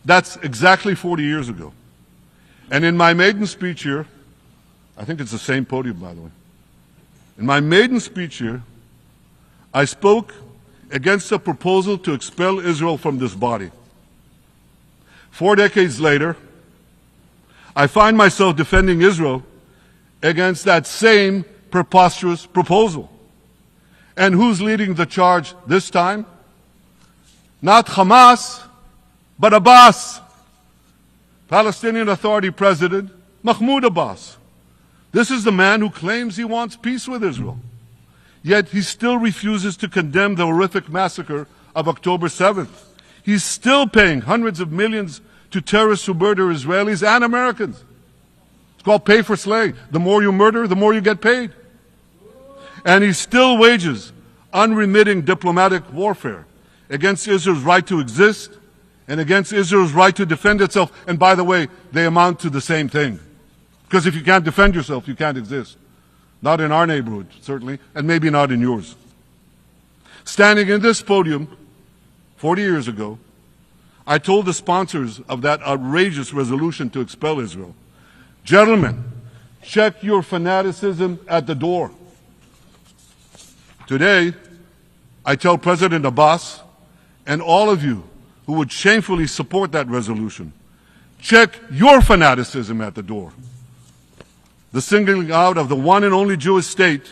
That's exactly 40 years ago. And in my maiden speech here, I think it's the same podium, by the way. In my maiden speech here, I spoke against a proposal to expel Israel from this body. 4 decades later, I find myself defending Israel against that same preposterous proposal. And who's leading the charge this time? Not Hamas, but Abbas, Palestinian Authority President Mahmoud Abbas. This is the man who claims he wants peace with Israel. Yet he still refuses to condemn the horrific massacre of October 7th. He's still paying hundreds of millions to terrorists who murder Israelis and Americans. It's called pay for slay. The more you murder, the more you get paid. And he still wages unremitting diplomatic warfare against Israel's right to exist and against Israel's right to defend itself. And by the way, they amount to the same thing. Because if you can't defend yourself, you can't exist. Not in our neighborhood, certainly, and maybe not in yours. Standing in this podium 40 years ago, I told the sponsors of that outrageous resolution to expel Israel, gentlemen, check your fanaticism at the door. Today, I tell President Abbas and all of you who would shamefully support that resolution, check your fanaticism at the door. The singling out of the one and only Jewish state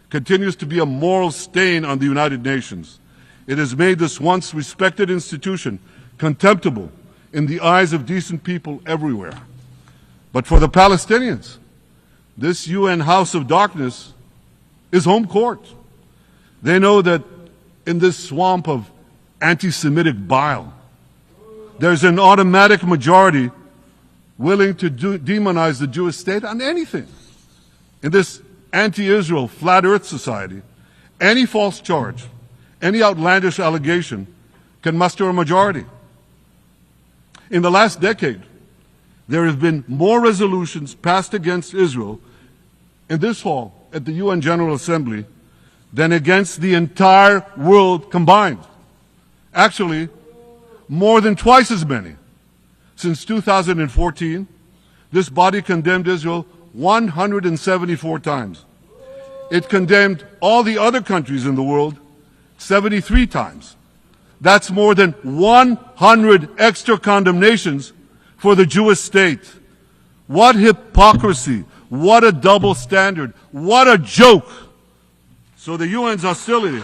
continues to be a moral stain on the United Nations. It has made this once respected institution contemptible in the eyes of decent people everywhere. But for the Palestinians, this UN House of Darkness is home court. They know that in this swamp of anti-Semitic bile, there's an automatic majority willing to demonize the Jewish state on anything. In this anti-Israel flat earth society, any false charge, any outlandish allegation can muster a majority. In the last decade, there have been more resolutions passed against Israel in this hall at the UN General Assembly than against the entire world combined. Actually, more than twice as many. Since 2014, this body condemned Israel 174 times. It condemned all the other countries in the world 73 times. That's more than 100 extra condemnations for the Jewish state. What hypocrisy, what a double standard, what a joke. So the UN's hostility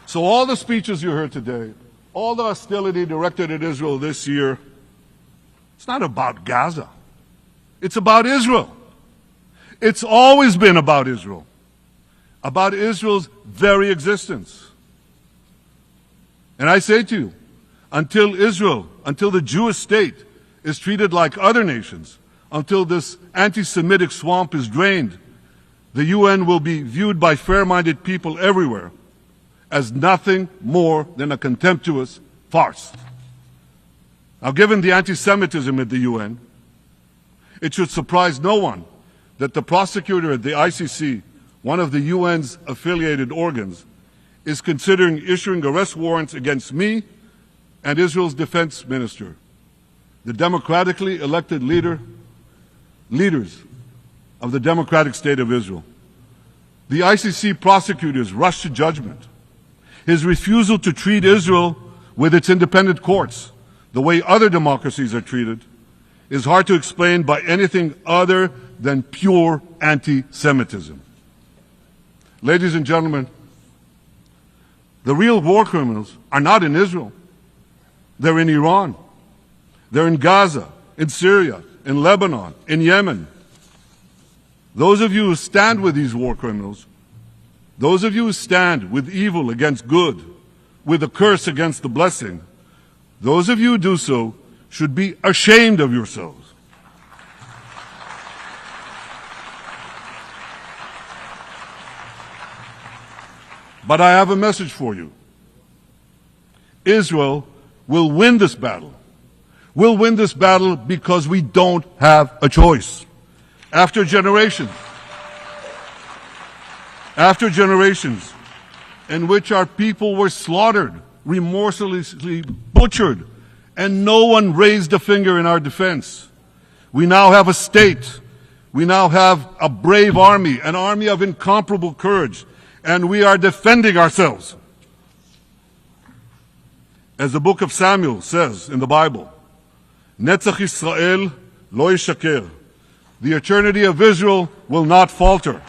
So all the speeches you heard today, all the hostility directed at Israel this year, it's not about Gaza. It's about Israel. It's always been about Israel's very existence. And I say to you, until the Jewish state is treated like other nations, until this anti-Semitic swamp is drained, the UN will be viewed by fair-minded people everywhere as nothing more than a contemptuous farce. Now, given the anti-Semitism at the UN, it should surprise no one that the prosecutor at the ICC, one of the UN's affiliated organs, is considering issuing arrest warrants against me and Israel's defense minister, the democratically elected leaders of the democratic state of Israel. The ICC prosecutors rushed to judgment. His refusal to treat Israel with its independent courts the way other democracies are treated is hard to explain by anything other than pure anti-Semitism. Ladies and gentlemen, the real war criminals are not in Israel. They're in Iran. They're in Gaza, in Syria, in Lebanon, in Yemen. Those of you who stand with these war criminals, those of you who stand with evil against good, with a curse against the blessing, those of you who do so should be ashamed of yourselves. But I have a message for you. Israel will win this battle. We'll win this battle because we don't have a choice. After generations in which our people were slaughtered, remorselessly butchered, and no one raised a finger in our defense, we now have a state. We now have a brave army, an army of incomparable courage, and we are defending ourselves. As the book of Samuel says in the Bible, Netzach Yisrael lo yishaker. The eternity of Israel will not falter.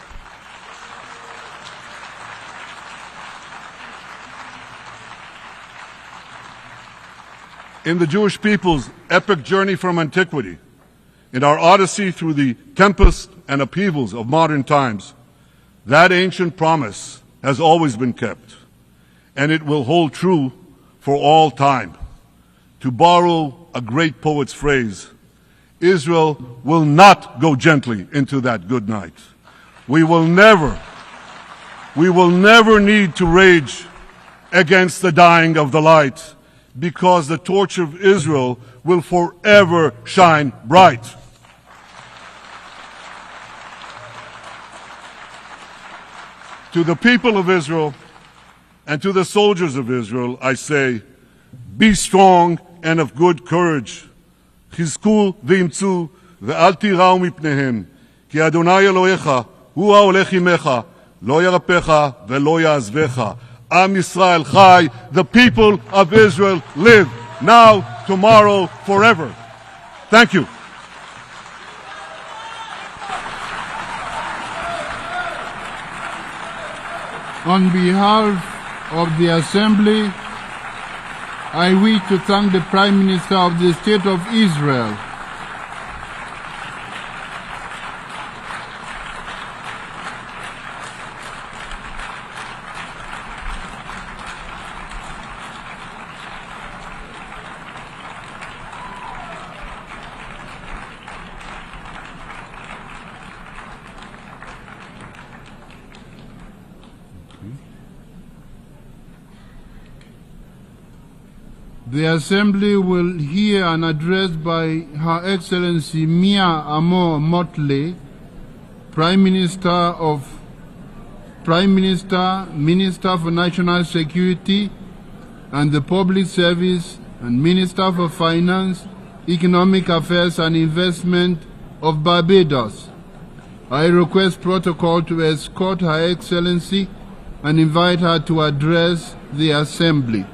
In the Jewish people's epic journey from antiquity, In our odyssey through the tempests and upheavals of modern times, that ancient promise has always been kept, and it will hold true for all time. To borrow a great poet's phrase, Israel will not go gently into that good night. We will never need to rage against the dying of the light, because the torch of Israel will forever shine bright. To the people of Israel and to the soldiers of Israel, I say, be strong and of good courage. חזקו ואמצו ואל תיראו מפניהם, כי אדוני אלוהיך הוא ההולך עמך, לא ירפך ולא יעזבך. Am Yisrael Chai, the people of Israel live, now, tomorrow, forever. Thank you. On behalf of the Assembly, I wish to thank the Prime Minister of the State of Israel, The Assembly will hear an address by Her Excellency Mia Amor Motley, Minister, Minister for National Security and the Public Service, and Minister for Finance, Economic Affairs and Investment of Barbados. I request protocol to escort Her Excellency and invite her to address the Assembly.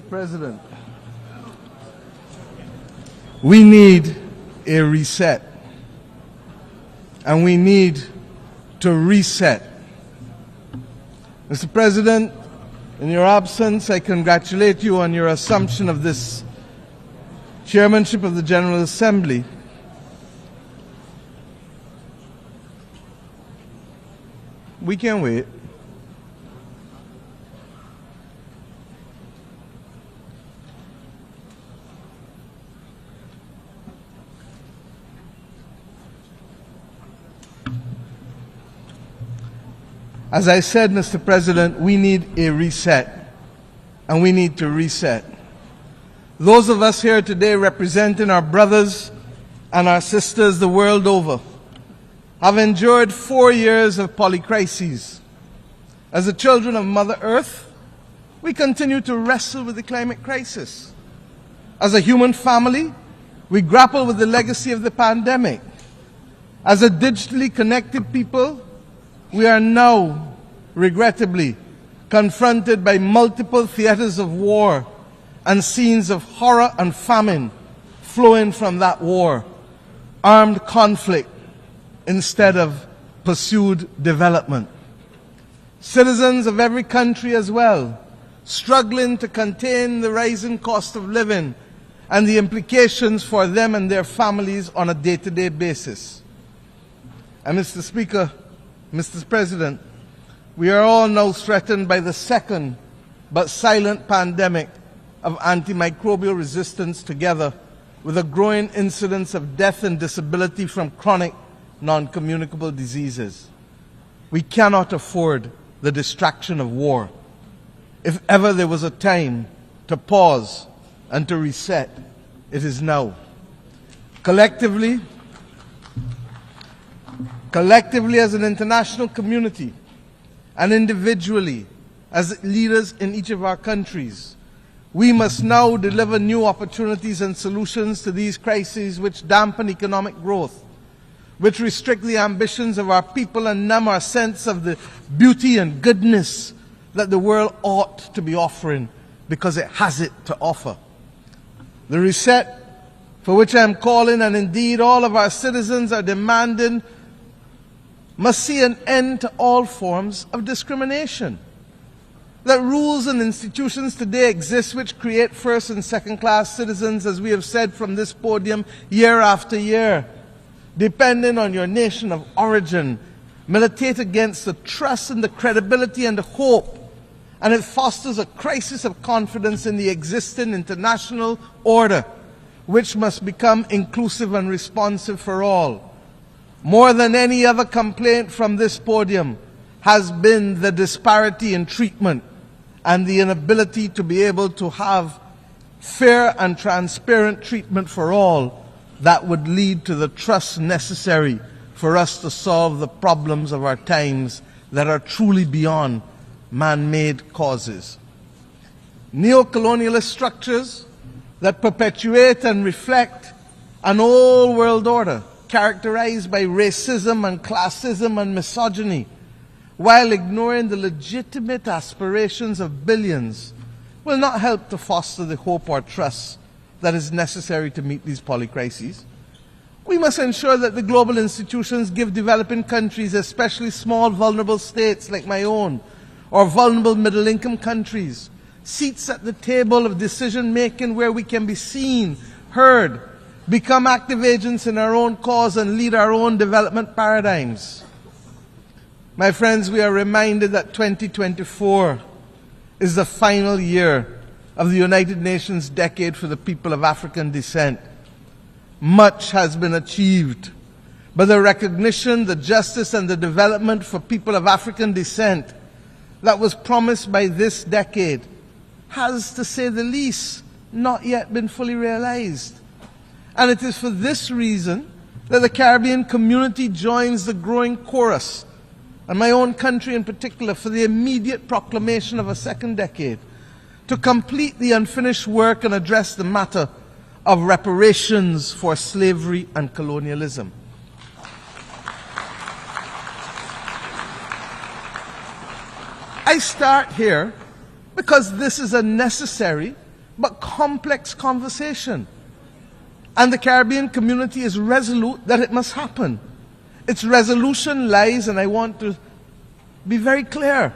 President, we need a reset, and we need to reset. Mr. President, in your absence, I congratulate you on your assumption of this chairmanship of the General Assembly. We can wait. As I said, Mr. President, we need a reset, and we need to reset. Those of us here today representing our brothers and our sisters the world over have endured 4 years of polycrises. As the children of Mother Earth, we continue to wrestle with the climate crisis. As a human family, we grapple with the legacy of the pandemic. As a digitally connected people, we are now, regrettably, confronted by multiple theaters of war and scenes of horror and famine flowing from that war. Armed conflict instead of pursued development. Citizens of every country as well, struggling to contain the rising cost of living and the implications for them and their families on a day-to-day basis. And Mr. Speaker, Mr. President, we are all now threatened by the second but silent pandemic of antimicrobial resistance, together with a growing incidence of death and disability from chronic non-communicable diseases. We cannot afford the distraction of war. If ever there was a time to pause and to reset, it is now. Collectively as an international community, and individually as leaders in each of our countries, we must now deliver new opportunities and solutions to these crises which dampen economic growth, which restrict the ambitions of our people and numb our sense of the beauty and goodness that the world ought to be offering because it has it to offer. The reset for which I am calling, and indeed all of our citizens are demanding, must see an end to all forms of discrimination. That rules and institutions today exist which create first and second class citizens, as we have said from this podium year after year, depending on your nation of origin, militate against the trust and the credibility and the hope, and it fosters a crisis of confidence in the existing international order, which must become inclusive and responsive for all. More than any other complaint from this podium has been the disparity in treatment and the inability to be able to have fair and transparent treatment for all that would lead to the trust necessary for us to solve the problems of our times that are truly beyond man-made causes. Neo-colonialist structures that perpetuate and reflect an old world order characterized by racism and classism and misogyny, while ignoring the legitimate aspirations of billions, will not help to foster the hope or trust that is necessary to meet these polycrises. We must ensure that the global institutions give developing countries, especially small vulnerable states like my own, or vulnerable middle-income countries, seats at the table of decision-making where we can be seen, heard, become active agents in our own cause and lead our own development paradigms. My friends, we are reminded that 2024 is the final year of the United Nations Decade for the People of African Descent. Much has been achieved, but the recognition, the justice, and the development for people of African descent that was promised by this decade has, to say the least, not yet been fully realized. And it is for this reason that the Caribbean community joins the growing chorus, and my own country in particular, for the immediate proclamation of a second decade, to complete the unfinished work and address the matter of reparations for slavery and colonialism. I start here because this is a necessary but complex conversation, and the Caribbean community is resolute that it must happen. Its resolution lies, and I want to be very clear,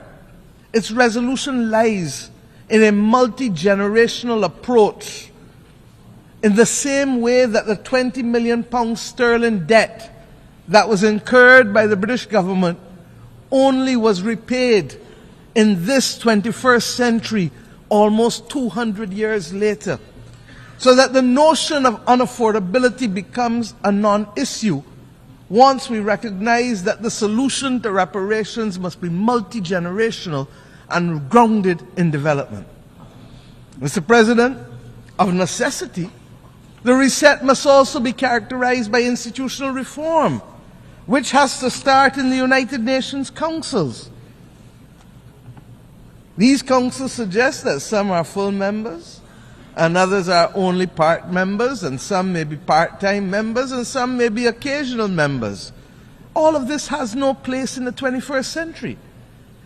its resolution lies in a multi-generational approach, in the same way that the £20 million sterling debt that was incurred by the British government only was repaid in this 21st century, almost 200 years later, so that the notion of unaffordability becomes a non-issue once we recognize that the solution to reparations must be multi-generational and grounded in development. Mr. President, of necessity, the reset must also be characterized by institutional reform, which has to start in the United Nations councils. These councils suggest that some are full members, and others are only part members, and some may be part-time members, and some may be occasional members. All of this has no place in the 21st century.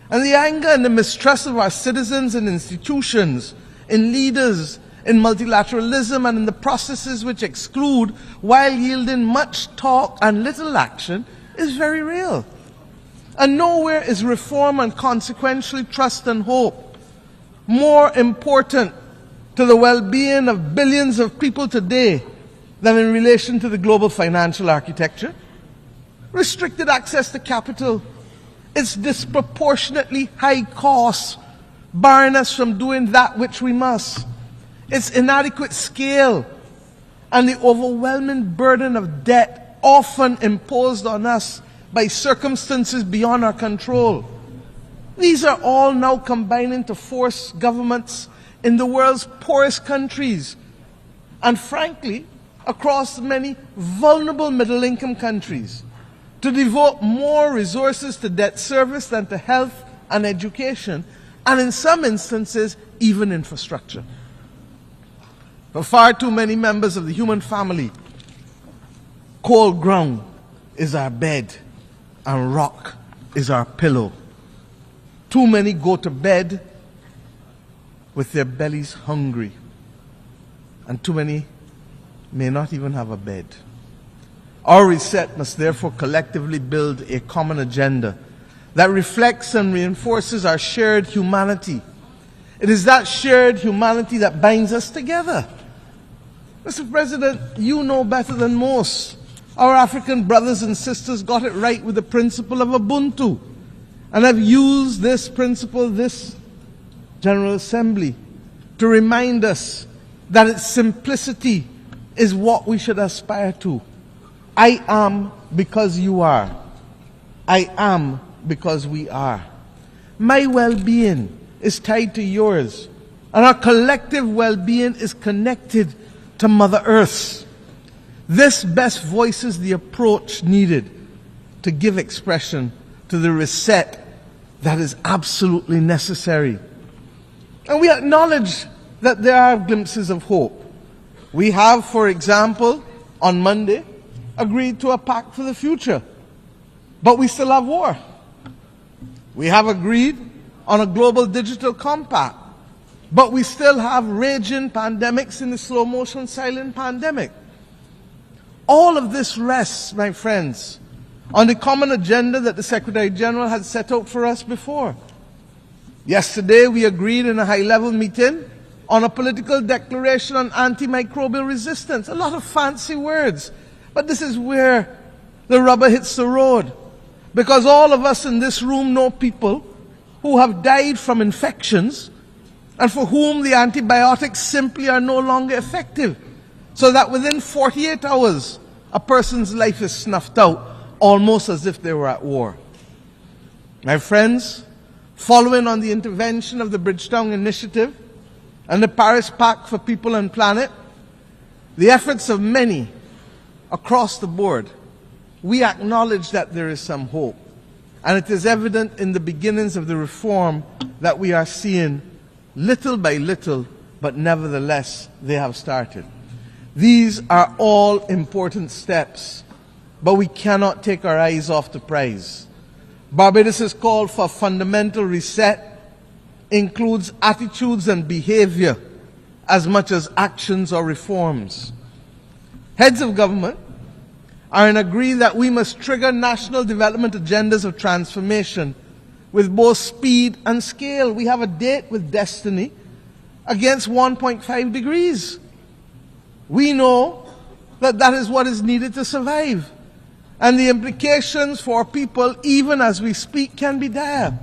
And the anger and the mistrust of our citizens and institutions, in leaders, in multilateralism, and in the processes which exclude while yielding much talk and little action is very real. And nowhere is reform and consequently trust and hope more important to the well-being of billions of people today than in relation to the global financial architecture. Restricted access to capital, its disproportionately high costs, barring us from doing that which we must, its inadequate scale, and the overwhelming burden of debt often imposed on us by circumstances beyond our control. These are all now combining to force governments in the world's poorest countries, and frankly, across many vulnerable middle-income countries, to devote more resources to debt service than to health and education, and in some instances, even infrastructure. For far too many members of the human family, cold ground is our bed, and rock is our pillow. Too many go to bed with their bellies hungry. and too many may not even have a bed. Our reset must therefore collectively build a common agenda that reflects and reinforces our shared humanity. It is that shared humanity that binds us together. Mr. President, you know better than most. Our African brothers and sisters got it right with the principle of Ubuntu, and have used this principle, this General Assembly, to remind us that its simplicity is what we should aspire to. I am because you are. I am because we are. My well-being is tied to yours, and our collective well-being is connected to Mother Earth. This best voices the approach needed to give expression to the reset that is absolutely necessary. And we acknowledge that there are glimpses of hope. We have, for example, on Monday, agreed to a pact for the future, but we still have war. We have agreed on a global digital compact, but we still have raging pandemics in the slow motion silent pandemic. All of this rests, my friends, on the common agenda that the Secretary General had set out for us before. Yesterday, we agreed in a high-level meeting on a political declaration on antimicrobial resistance. A lot of fancy words, but this is where the rubber hits the road. Because all of us in this room know people who have died from infections and for whom the antibiotics simply are no longer effective, so that within 48 hours, a person's life is snuffed out, almost as if they were at war. My friends, following on the intervention of the Bridgetown Initiative and the Paris Pact for People and Planet, the efforts of many across the board, we acknowledge that there is some hope. And it is evident in the beginnings of the reform that we are seeing little by little, but nevertheless, they have started. These are all important steps, but we cannot take our eyes off the prize. Barbados' call for fundamental reset includes attitudes and behavior as much as actions or reforms. Heads of government are in agreement that we must trigger national development agendas of transformation with both speed and scale. We have a date with destiny against 1.5 degrees. We know that that is what is needed to survive. And the implications for people, even as we speak, can be dire.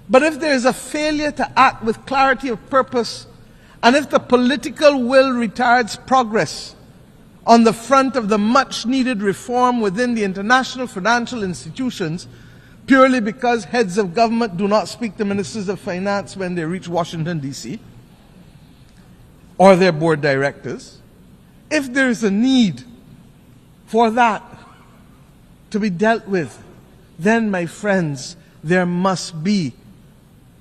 But if there is a failure to act with clarity of purpose, and if the political will retards progress on the front of the much-needed reform within the international financial institutions, purely because heads of government do not speak to ministers of finance when they reach Washington, D.C., or their board directors, if there is a need for that to be dealt with, then, my friends, there must be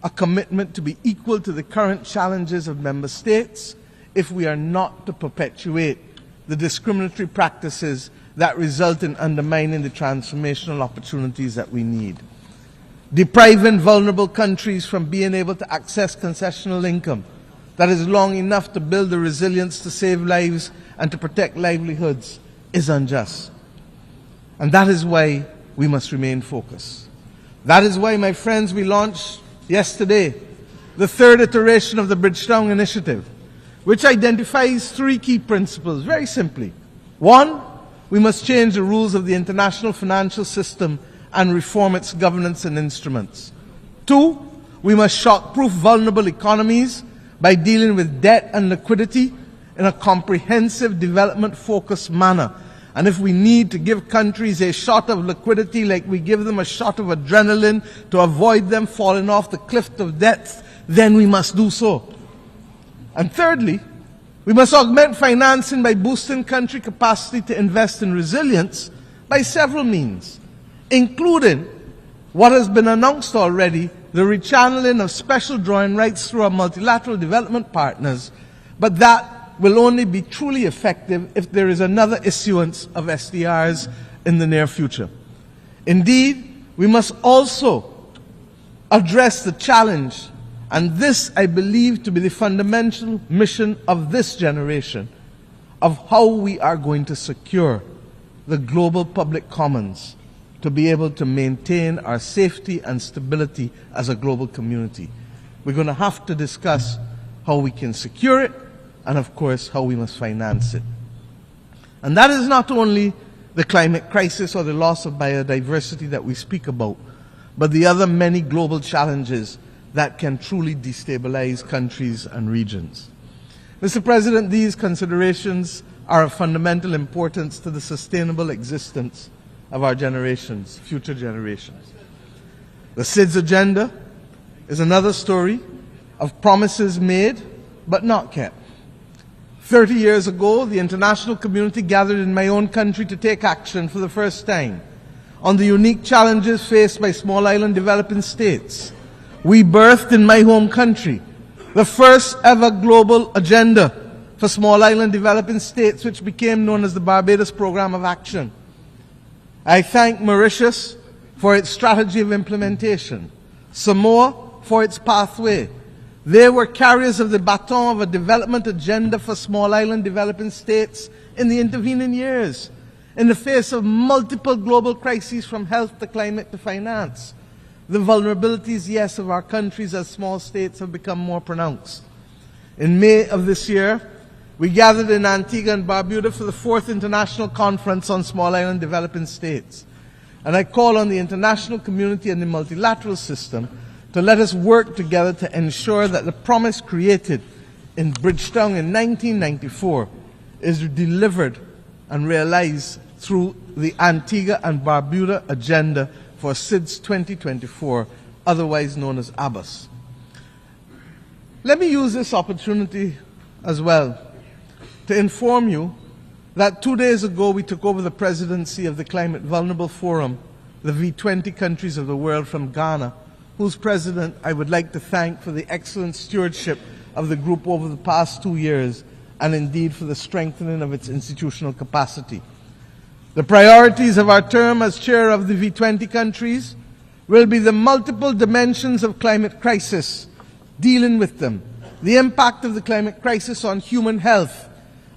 a commitment to be equal to the current challenges of member states if we are not to perpetuate the discriminatory practices that result in undermining the transformational opportunities that we need. Depriving vulnerable countries from being able to access concessional income that is long enough to build the resilience to save lives and to protect livelihoods is unjust. And that is why we must remain focused. That is why, my friends, we launched yesterday the third iteration of the Bridgetown Initiative, which identifies three key principles, very simply. One, we must change the rules of the international financial system and reform its governance and instruments. Two, we must shock-proof vulnerable economies by dealing with debt and liquidity in a comprehensive, development-focused manner. And if we need to give countries a shot of liquidity like we give them a shot of adrenaline to avoid them falling off the cliff of debt, then we must do so. And thirdly, we must augment financing by boosting country capacity to invest in resilience by several means, including what has been announced already, the rechanneling of special drawing rights through our multilateral development partners, but that will only be truly effective if there is another issuance of SDRs in the near future. Indeed, we must also address the challenge And this, I believe, to be the fundamental mission of this generation, of how we are going to secure the global public commons to be able to maintain our safety and stability as a global community. We're going to have to discuss how we can secure it and, of course, how we must finance it. And that is not only the climate crisis or the loss of biodiversity that we speak about, but the other many global challenges that can truly destabilize countries and regions. Mr. President, these considerations are of fundamental importance to the sustainable existence of our generations, future generations. The SIDS agenda is another story of promises made but not kept. 30 years ago, the international community gathered in my own country to take action for the first time on the unique challenges faced by small island developing states. We birthed in my home country the first ever global agenda for small island developing states, which became known as the Barbados Program of Action. I thank Mauritius for its strategy of implementation, Samoa for its pathway. They were carriers of the baton of a development agenda for small island developing states in the intervening years, in the face of multiple global crises from health to climate to finance. The vulnerabilities, yes, of our countries as small states have become more pronounced. In May of this year, we gathered in Antigua and Barbuda for the 4th International Conference on Small Island Developing States. And I call on the international community and the multilateral system to let us work together to ensure that the promise created in Bridgetown in 1994 is delivered and realized through the Antigua and Barbuda Agenda for SIDS 2024, otherwise known as ABBAS. Let me use this opportunity as well to inform you that 2 days ago we took over the presidency of the Climate Vulnerable Forum, the V20 countries of the world, from Ghana, whose president I would like to thank for the excellent stewardship of the group over the past 2 years, and indeed for the strengthening of its institutional capacity. The priorities of our term as chair of the V20 countries will be the multiple dimensions of climate crisis, dealing with them, the impact of the climate crisis on human health,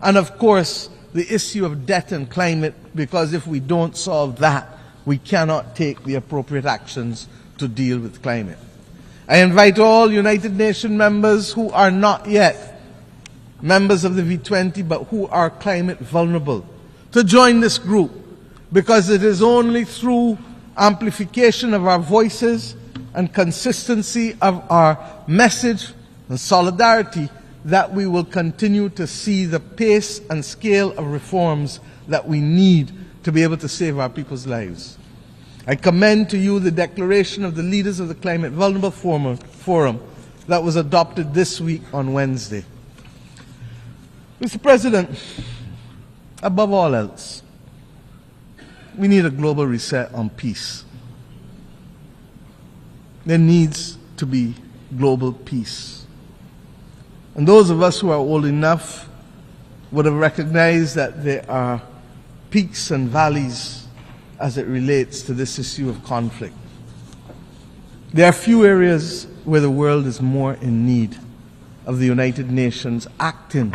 and of course, the issue of debt and climate, because if we don't solve that, we cannot take the appropriate actions to deal with climate. I invite all United Nations members who are not yet members of the V20 but who are climate vulnerable to join this group, because it is only through amplification of our voices and consistency of our message and solidarity that we will continue to see the pace and scale of reforms that we need to be able to save our people's lives. I commend to you the declaration of the leaders of the Climate Vulnerable Forum that was adopted this week on Wednesday. Mr. President, above all else, we need a global reset on peace. There needs to be global peace. And those of us who are old enough would have recognized that there are peaks and valleys as it relates to this issue of conflict. There are few areas where the world is more in need of the United Nations acting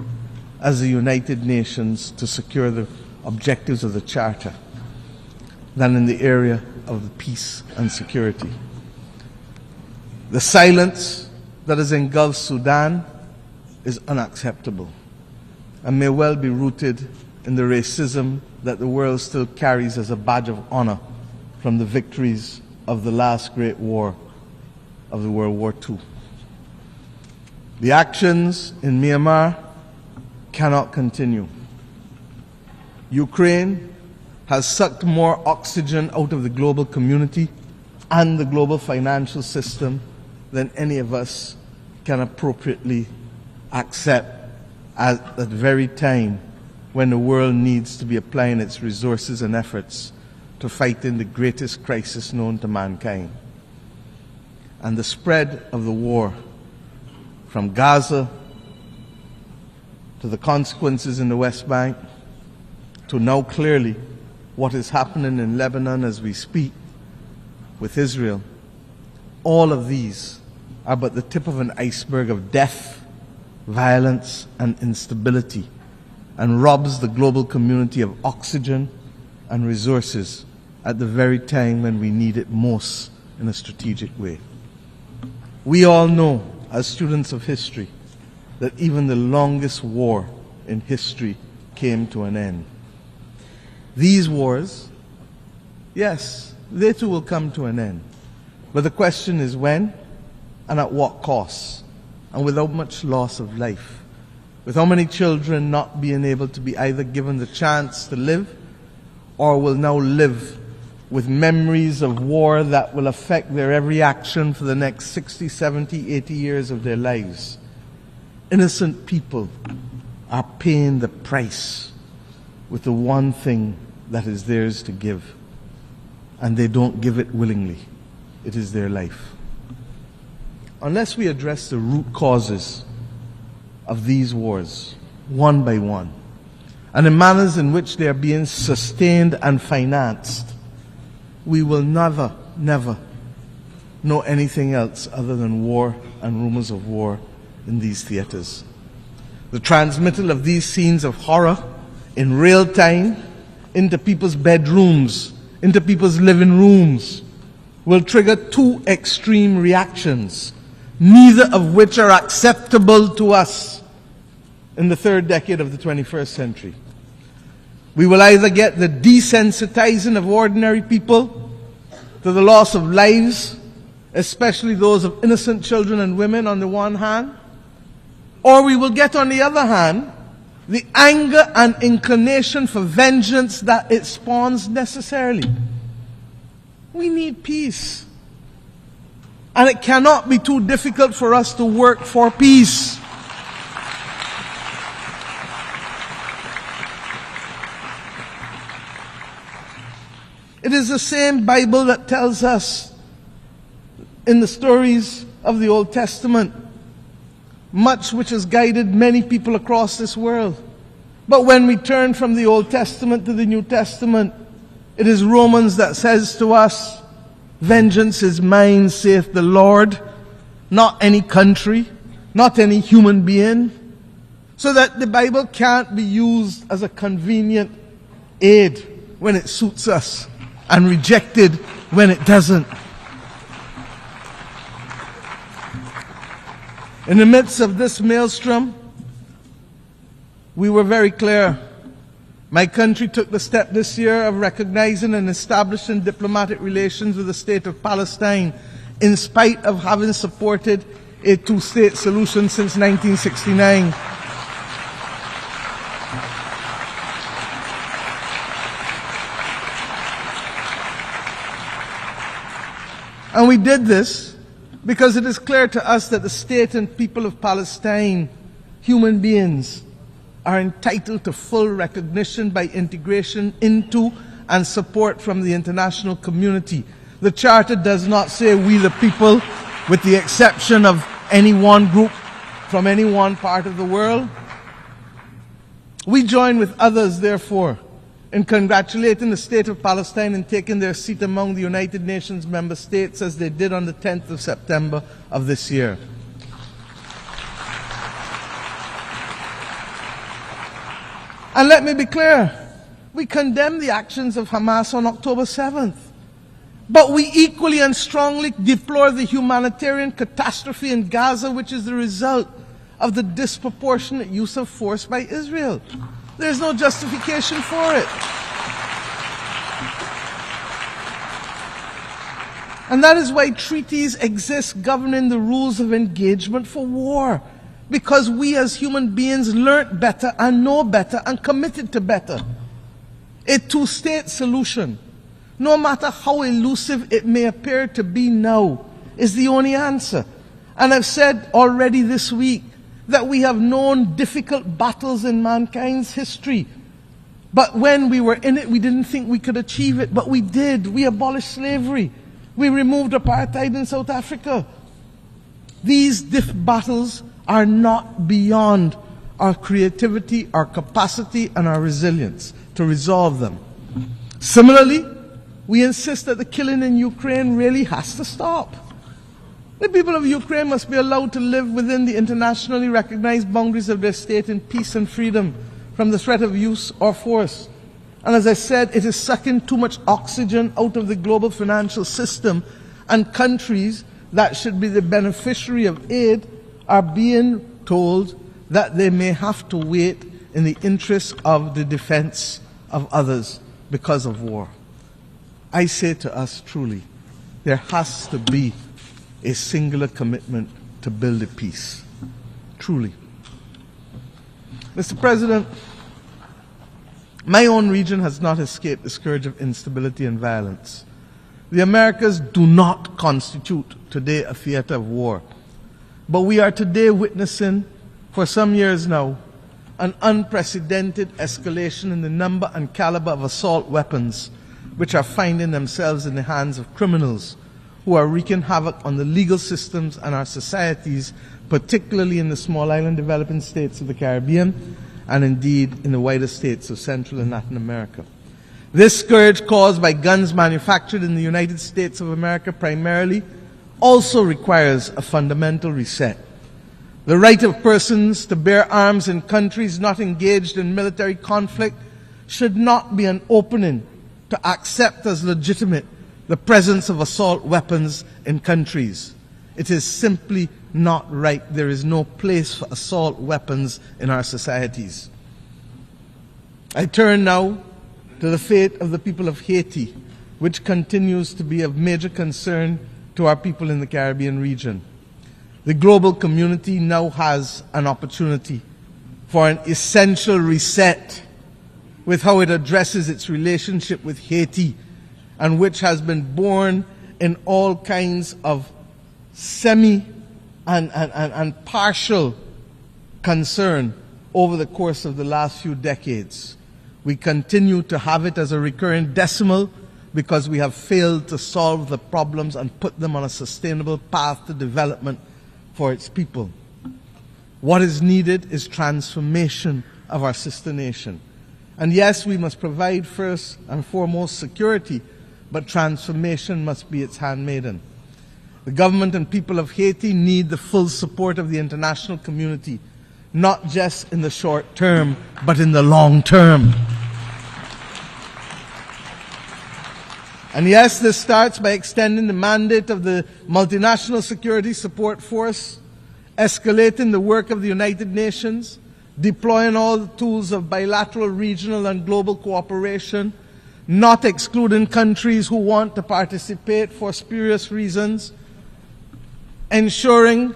as the United Nations to secure the objectives of the Charter than in the area of the peace and security. The silence that has engulfed Sudan is unacceptable and may well be rooted in the racism that the world still carries as a badge of honor from the victories of the last great war of the World War II. The actions in Myanmar cannot continue. Ukraine has sucked more oxygen out of the global community and the global financial system than any of us can appropriately accept at the very time when the world needs to be applying its resources and efforts to fighting the greatest crisis known to mankind. And the spread of the war from Gaza to the consequences in the West Bank to now clearly what is happening in Lebanon as we speak with Israel, all of these are but the tip of an iceberg of death, violence, and instability, and robs the global community of oxygen and resources at the very time when we need it most in a strategic way. We all know, as students of history, that even the longest war in history came to an end. These wars, yes, they too will come to an end. But the question is when and at what cost, and without much loss of life, with how many children not being able to be either given the chance to live or will now live with memories of war that will affect their every action for the next 60, 70, 80 years of their lives. Innocent people are paying the price with the one thing that is theirs to give, and they don't give it willingly. It is their life. Unless we address the root causes of these wars, one by one, and the manners in which they are being sustained and financed, we will never know anything else other than war and rumors of war in these theaters. The transmittal of these scenes of horror in real time into people's bedrooms, into people's living rooms, will trigger two extreme reactions, neither of which are acceptable to us in the third decade of the 21st century. We will either get the desensitizing of ordinary people to the loss of lives, especially those of innocent children and women on the one hand, or we will get, on the other hand, the anger and inclination for vengeance that it spawns necessarily. We need peace. And it cannot be too difficult for us to work for peace. It is the same Bible that tells us in the stories of the Old Testament, much which has guided many people across this world. But when we turn from the Old Testament to the New Testament, it is Romans that says to us, "Vengeance is mine, saith the Lord," not any country, not any human being. So that the Bible can't be used as a convenient aid when it suits us and rejected when it doesn't. In the midst of this maelstrom, we were very clear. My country took the step this year of recognizing and establishing diplomatic relations with the state of Palestine, in spite of having supported a two-state solution since 1969. And we did this because it is clear to us that the state and people of Palestine, human beings, are entitled to full recognition by integration into and support from the international community. The Charter does not say we the people, with the exception of any one group from any one part of the world. We join with others, therefore, in congratulating the state of Palestine in taking their seat among the United Nations member states as they did on the 10th of September of this year. And let me be clear, we condemn the actions of Hamas on October 7th. But we equally and strongly deplore the humanitarian catastrophe in Gaza, which is the result of the disproportionate use of force by Israel. There's no justification for it. And that is why treaties exist governing the rules of engagement for war. Because we as human beings learnt better and know better and committed to better. A two-state solution, no matter how elusive it may appear to be now, is the only answer. And I've said already this week that we have known difficult battles in mankind's history. But when we were in it, we didn't think we could achieve it. But we did. We abolished slavery. We removed apartheid in South Africa. These battles are not beyond our creativity, our capacity, and our resilience to resolve them. Similarly, we insist that the killing in Ukraine really has to stop. The people of Ukraine must be allowed to live within the internationally recognized boundaries of their state in peace and freedom from the threat of use or force. And as I said, it is sucking too much oxygen out of the global financial system, and countries that should be the beneficiary of aid are being told that they may have to wait in the interest of the defense of others because of war. I say to us truly, there has to be a singular commitment to build a peace. Truly. Mr. President, my own region has not escaped the scourge of instability and violence. The Americas do not constitute today a theater of war, but we are today witnessing, for some years now, an unprecedented escalation in the number and caliber of assault weapons which are finding themselves in the hands of criminals who are wreaking havoc on the legal systems and our societies, particularly in the small island developing states of the Caribbean and indeed in the wider states of Central and Latin America. This scourge caused by guns manufactured in the United States of America primarily also requires a fundamental reset. The right of persons to bear arms in countries not engaged in military conflict should not be an opening to accept as legitimate the presence of assault weapons in countries. It is simply not right. There is no place for assault weapons in our societies. I turn now to the fate of the people of Haiti, which continues to be of major concern to our people in the Caribbean region. The global community now has an opportunity for an essential reset with how it addresses its relationship with Haiti, and which has been born in all kinds of semi and partial concern over the course of the last few decades. We continue to have it as a recurring decimal because we have failed to solve the problems and put them on a sustainable path to development for its people. What is needed is transformation of our sister nation. And yes, we must provide first and foremost security, but transformation must be its handmaiden. The government and people of Haiti need the full support of the international community, not just in the short term, but in the long term. And yes, this starts by extending the mandate of the Multinational Security Support Force, escalating the work of the United Nations, deploying all the tools of bilateral, regional, and global cooperation, not excluding countries who want to participate for spurious reasons, ensuring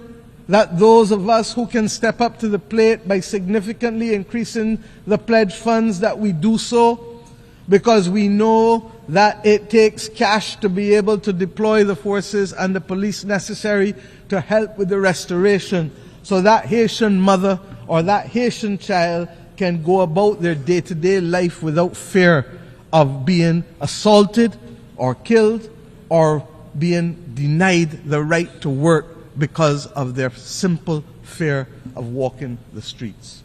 that those of us who can step up to the plate by significantly increasing the pledge funds that we do so, because we know that it takes cash to be able to deploy the forces and the police necessary to help with the restoration, so that Haitian mother or that Haitian child can go about their day-to-day life without fear of being assaulted or killed or being denied the right to work because of their simple fear of walking the streets.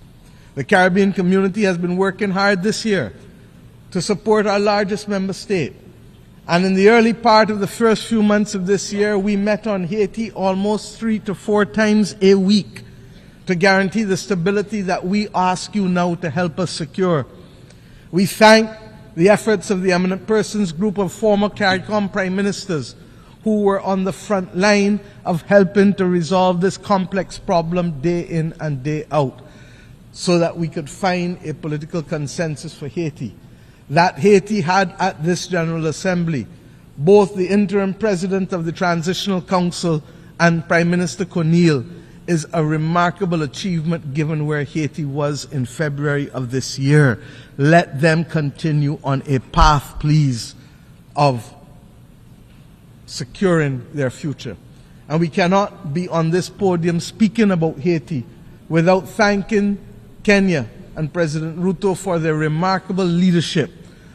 The Caribbean community has been working hard this year to support our largest member state. And in the early part of the first few months of this year, we met on Haiti almost 3 to 4 times a week to guarantee the stability that we ask you now to help us secure. We thank the efforts of the Eminent Persons Group of former CARICOM Prime Ministers who were on the front line of helping to resolve this complex problem day in and day out so that we could find a political consensus for Haiti. That Haiti had at this General Assembly both the interim president of the Transitional Council and Prime Minister Cornille is a remarkable achievement given where Haiti was in February of this year. Let them continue on a path, please, of securing their future. And we cannot be on this podium speaking about Haiti without thanking Kenya and President Ruto for their remarkable leadership.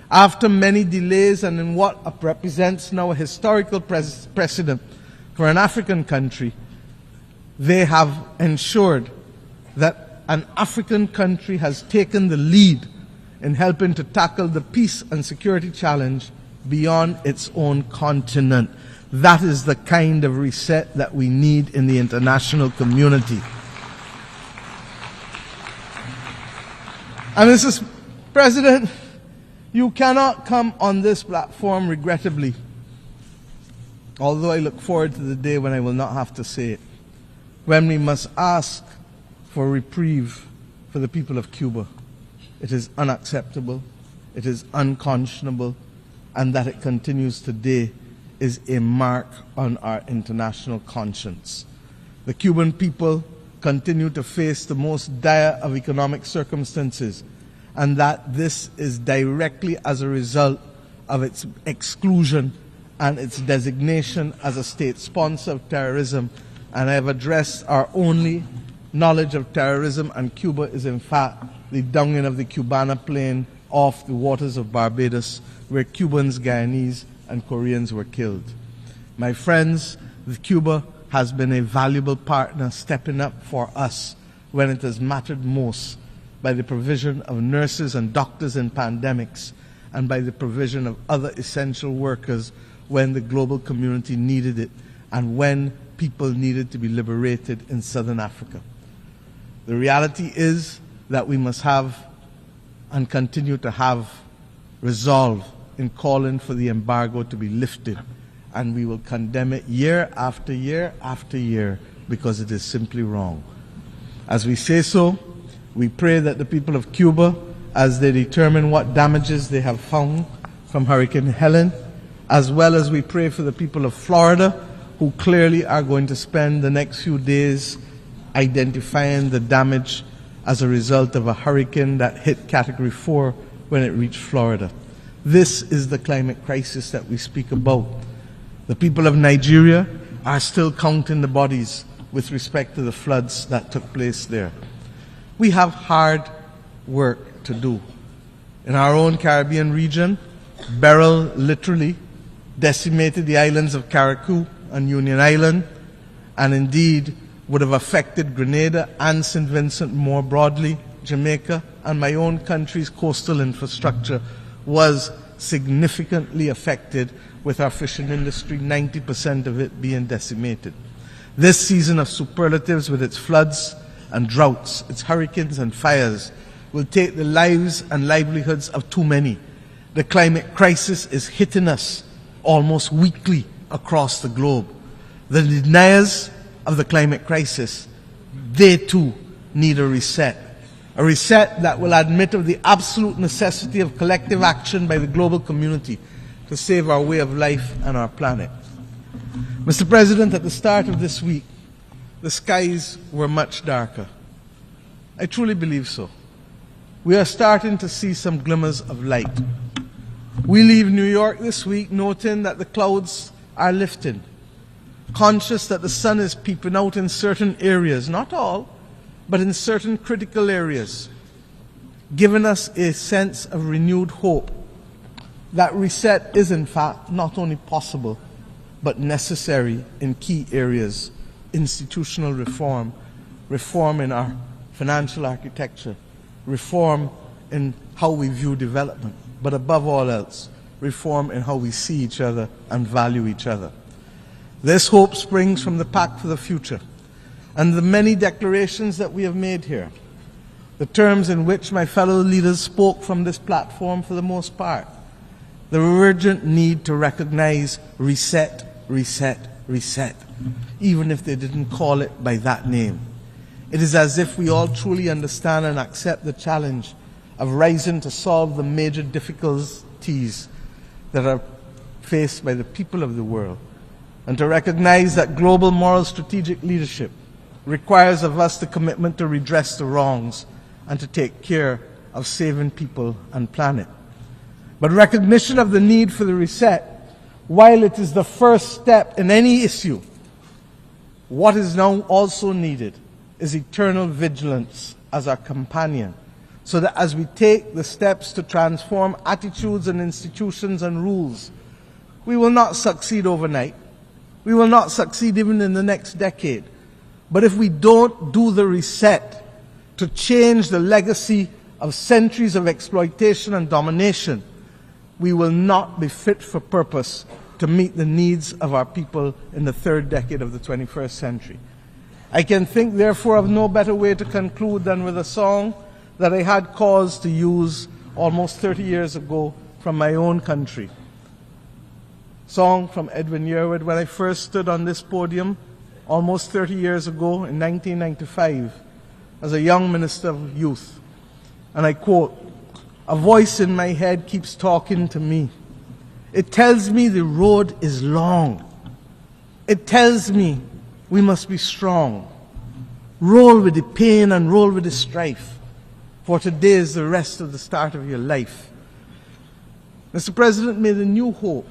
After many delays and in what represents now a historical precedent for an African country, they have ensured that an African country has taken the lead in helping to tackle the peace and security challenge beyond its own continent. That is the kind of reset that we need in the international community. And Mr. President, you cannot come on this platform regrettably, although I look forward to the day when I will not have to say it, when we must ask for reprieve for the people of Cuba. It is unacceptable, it is unconscionable, and that it continues today is a mark on our international conscience. The Cuban people continue to face the most dire of economic circumstances, and that this is directly as a result of its exclusion and its designation as a state sponsor of terrorism. And I have addressed our only knowledge of terrorism, and Cuba is in fact the downing of the Cubana plane off the waters of Barbados, where Cubans, Guyanese, and Koreans were killed. My friends, Cuba has been a valuable partner, stepping up for us when it has mattered most, by the provision of nurses and doctors in pandemics, and by the provision of other essential workers when the global community needed it, and when people needed to be liberated in southern Africa. The reality is that we must have and continue to have resolve in calling for the embargo to be lifted, and we will condemn it year after year after year because it is simply wrong. As we say so, we pray that the people of Cuba, as they determine what damages they have found from Hurricane Helen, as well as we pray for the people of Florida, who clearly are going to spend the next few days identifying the damage as a result of a hurricane that hit Category 4 when it reached Florida. This is the climate crisis that we speak about. The people of Nigeria are still counting the bodies with respect to the floods that took place there. We have hard work to do. In our own Caribbean region, Beryl literally decimated the islands of Carriacou and Union Island, and indeed would have affected Grenada and St. Vincent more broadly. Jamaica and my own country's coastal infrastructure was significantly affected, with our fishing industry, 90% of it being decimated. This season of superlatives, with its floods and droughts, its hurricanes and fires, will take the lives and livelihoods of too many. The climate crisis is hitting us almost weekly across the globe. The deniers of the climate crisis, they too need a reset that will admit of the absolute necessity of collective action by the global community to save our way of life and our planet. Mr. President, at the start of this week, the skies were much darker. I truly believe so. We are starting to see some glimmers of light. We leave New York this week noting that the clouds are lifting, conscious that the sun is peeping out in certain areas, not all, but in certain critical areas, giving us a sense of renewed hope that reset is in fact not only possible, but necessary in key areas: institutional reform, reform in our financial architecture, reform in how we view development, but above all else, reform in how we see each other and value each other. This hope springs from the Pact for the Future and the many declarations that we have made here, the terms in which my fellow leaders spoke from this platform for the most part, the urgent need to recognize reset, reset, reset, even if they didn't call it by that name. It is as if we all truly understand and accept the challenge of rising to solve the major difficulties that are faced by the people of the world, and to recognize that global moral strategic leadership requires of us the commitment to redress the wrongs and to take care of saving people and planet. But recognition of the need for the reset, while it is the first step in any issue, what is now also needed is eternal vigilance as our companion, so that as we take the steps to transform attitudes and institutions and rules, we will not succeed overnight. We will not succeed even in the next decade. But if we don't do the reset to change the legacy of centuries of exploitation and domination, we will not be fit for purpose to meet the needs of our people in the third decade of the 21st century. I can think, therefore, of no better way to conclude than with a song that I had cause to use almost 30 years ago from my own country. Song from Edwin Yearwood when I first stood on this podium almost 30 years ago in 1995 as a young minister of youth. And I quote, "A voice in my head keeps talking to me. It tells me the road is long. It tells me we must be strong. Roll with the pain and roll with the strife, for today is the rest of the start of your life." Mr. President, may the new hope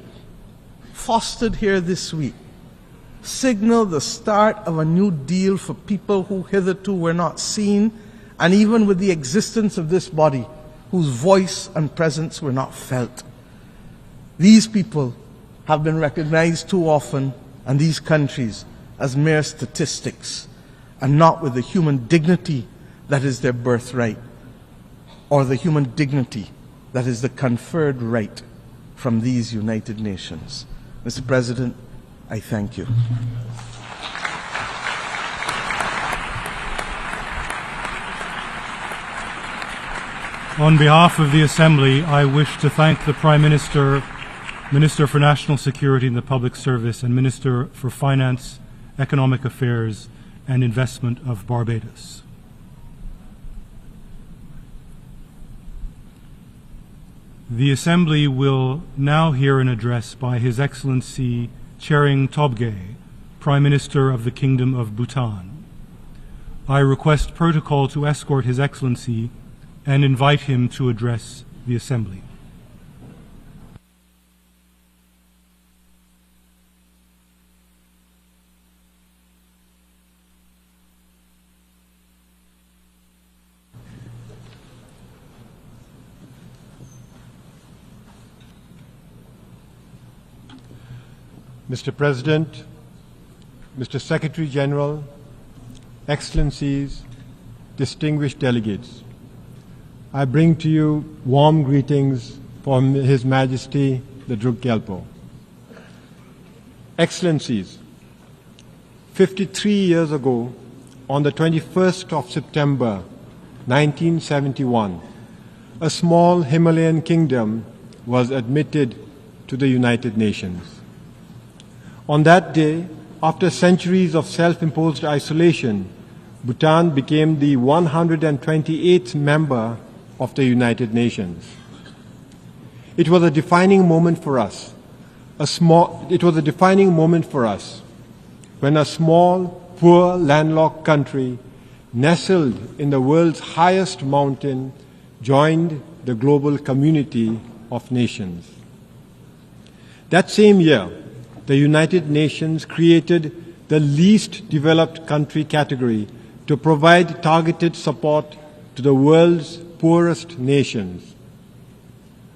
fostered here this week signal the start of a new deal for people who hitherto were not seen, and even with the existence of this body, whose voice and presence were not felt. These people have been recognized too often, and these countries, as mere statistics, and not with the human dignity that is their birthright, or the human dignity that is the conferred right from these United Nations. Mr. President, I thank you. On behalf of the Assembly, I wish to thank the Prime Minister, Minister for National Security and the Public Service, and Minister for Finance, Economic Affairs and Investment of Barbados. The Assembly will now hear an address by His Excellency Tshering Tobgay, Prime Minister of the Kingdom of Bhutan. I request protocol to escort His Excellency and invite him to address the Assembly. Mr. President, Mr. Secretary General, Excellencies, distinguished delegates, I bring to you warm greetings from His Majesty the Druk Gyalpo. Excellencies, 53 years ago, on the 21st of September 1971, a small Himalayan kingdom was admitted to the United Nations. On that day, after centuries of self-imposed isolation, Bhutan became the 128th member of the United Nations. It was a defining moment for us. When a small, poor, landlocked country nestled in the world's highest mountain joined the global community of nations. That same year, the United Nations created the least developed country category to provide targeted support to the world's poorest nations.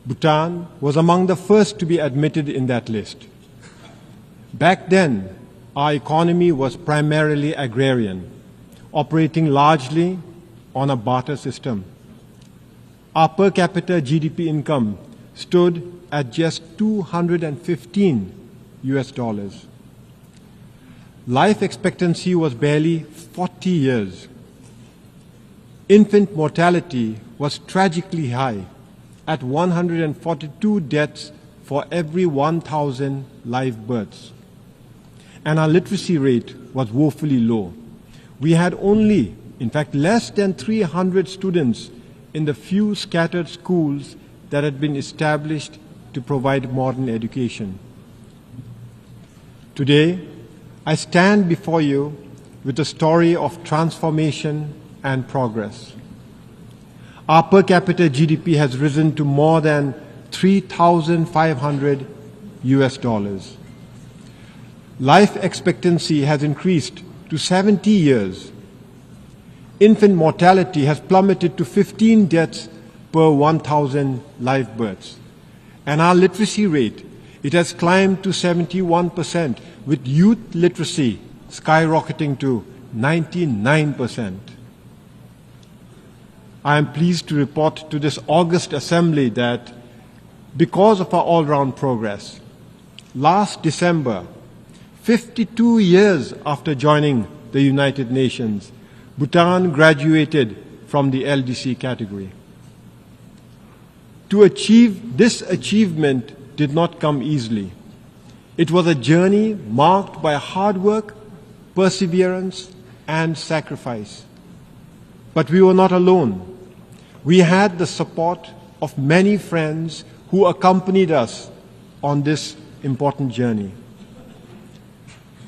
Bhutan was among the first to be admitted in that list. Back then, our economy was primarily agrarian, operating largely on a barter system. Our per capita GDP income stood at just $215. Life expectancy was barely 40 years. Infant mortality was tragically high at 142 deaths for every 1,000 live births. And our literacy rate was woefully low. We had only, in fact, less than 300 students in the few scattered schools that had been established to provide modern education. Today, I stand before you with a story of transformation and progress. Our per capita GDP has risen to more than $3,500. Life expectancy has increased to 70 years. Infant mortality has plummeted to 15 deaths per 1,000 live births. And our literacy rate, it has climbed to 71%, with youth literacy skyrocketing to 99%. I am pleased to report to this august assembly that because of our all-round progress, last December, 52 years after joining the United Nations, Bhutan graduated from the LDC category. To achieve this achievement did not come easily. It was a journey marked by hard work, perseverance, and sacrifice. But we were not alone. We had the support of many friends who accompanied us on this important journey.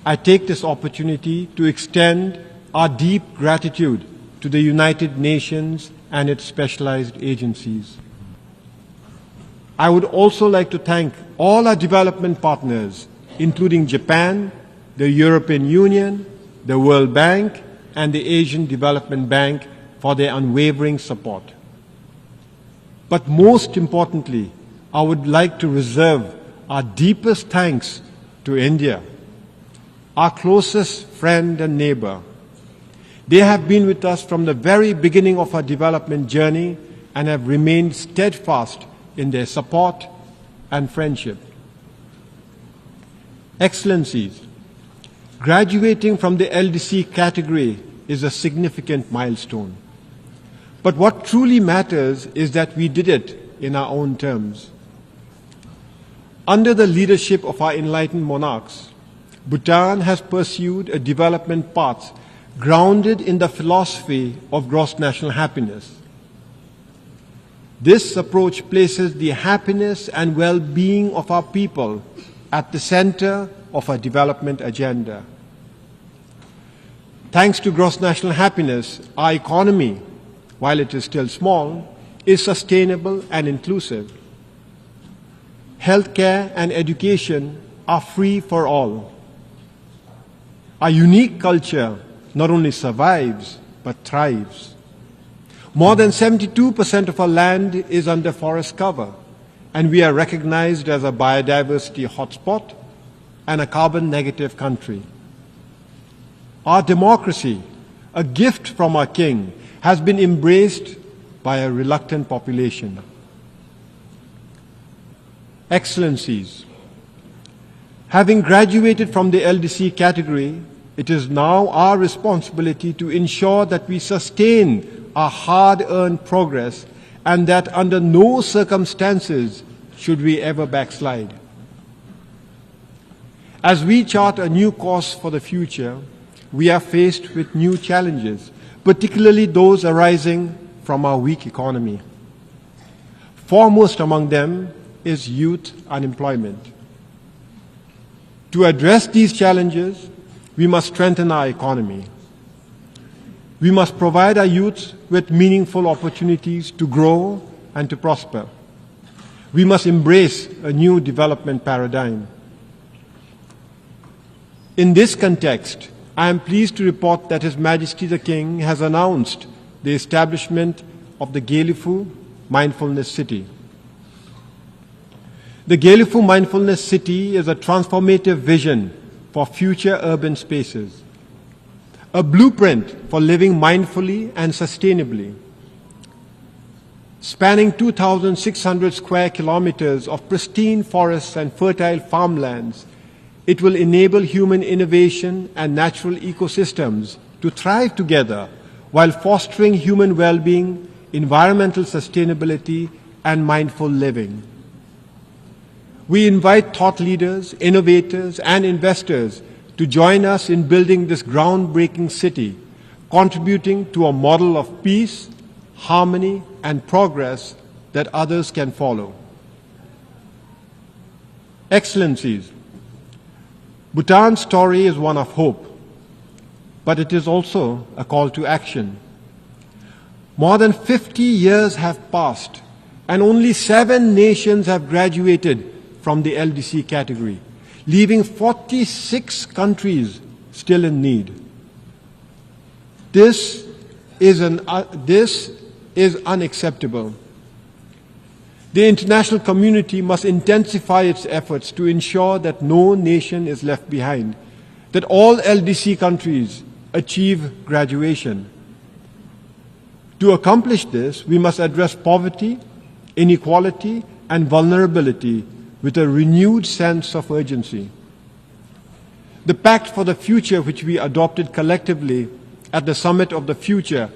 I take this opportunity to extend our deep gratitude to the United Nations and its specialized agencies. I would also like to thank all our development partners, including Japan, the European Union, the World Bank, and the Asian Development Bank for their unwavering support. But most importantly, I would like to reserve our deepest thanks to India, our closest friend and neighbor. They have been with us from the very beginning of our development journey and have remained steadfast in their support and friendship. Excellencies, graduating from the LDC category is a significant milestone. But what truly matters is that we did it in our own terms. Under the leadership of our enlightened monarchs, Bhutan has pursued a development path grounded in the philosophy of gross national happiness. This approach places the happiness and well-being of our people at the center of our development agenda. Thanks to gross national happiness, our economy, while it is still small, is sustainable and inclusive. Healthcare and education are free for all. Our unique culture not only survives, but thrives. More than 72% of our land is under forest cover, and we are recognized as a biodiversity hotspot and a carbon-negative country. Our democracy, a gift from our king, has been embraced by a reluctant population. Excellencies, having graduated from the LDC category, it is now our responsibility to ensure that we sustain our hard-earned progress and that under no circumstances should we ever backslide. As we chart a new course for the future, we are faced with new challenges, particularly those arising from our weak economy. Foremost among them is youth unemployment. To address these challenges, we must strengthen our economy. We must provide our youth with meaningful opportunities to grow and to prosper. We must embrace a new development paradigm. In this context, I am pleased to report that His Majesty the King has announced the establishment of the Gaelifu Mindfulness City. The Gaelifu Mindfulness City is a transformative vision for future urban spaces, a blueprint for living mindfully and sustainably. Spanning 2,600 square kilometers of pristine forests and fertile farmlands, it will enable human innovation and natural ecosystems to thrive together while fostering human well-being, environmental sustainability, and mindful living. We invite thought leaders, innovators, and investors to join us in building this groundbreaking city, contributing to a model of peace, harmony, and progress that others can follow. Excellencies, Bhutan's story is one of hope, but it is also a call to action. More than 50 years have passed, and only 7 nations have graduated from the LDC category, leaving 46 countries still in need. This is unacceptable. The international community must intensify its efforts to ensure that no nation is left behind, that all LDC countries achieve graduation. To accomplish this, we must address poverty, inequality, and vulnerability with a renewed sense of urgency. The Pact for the Future, which we adopted collectively at the Summit of the Future,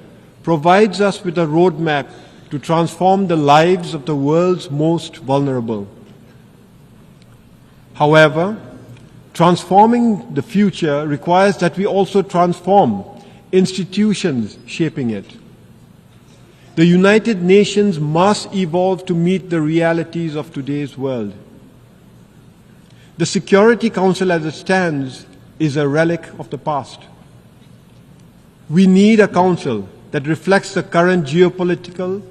provides us with a roadmap to transform the lives of the world's most vulnerable. However, transforming the future requires that we also transform institutions shaping it. The United Nations must evolve to meet the realities of today's world. The Security Council as it stands is a relic of the past. We need a council that reflects the current geopolitical,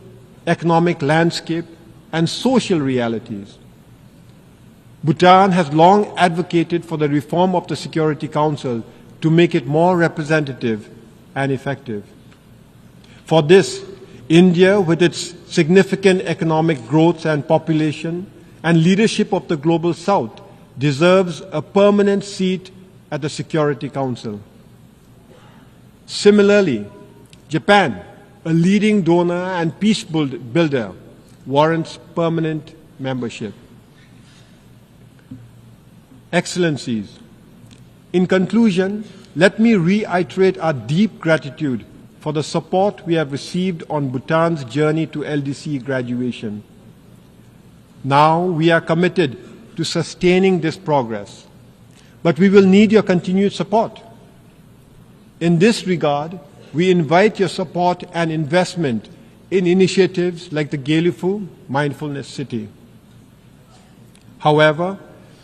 economic landscape, and social realities. Bhutan has long advocated for the reform of the Security Council to make it more representative and effective. For this, India, with its significant economic growth and population and leadership of the Global South, deserves a permanent seat at the Security Council. Similarly, Japan, a leading donor and peace builder, warrants permanent membership. Excellencies, in conclusion, let me reiterate our deep gratitude for the support we have received on Bhutan's journey to LDC graduation. Now we are committed to sustaining this progress, but we will need your continued support. In this regard, we invite your support and investment in initiatives like the Gelifu Mindfulness City. However,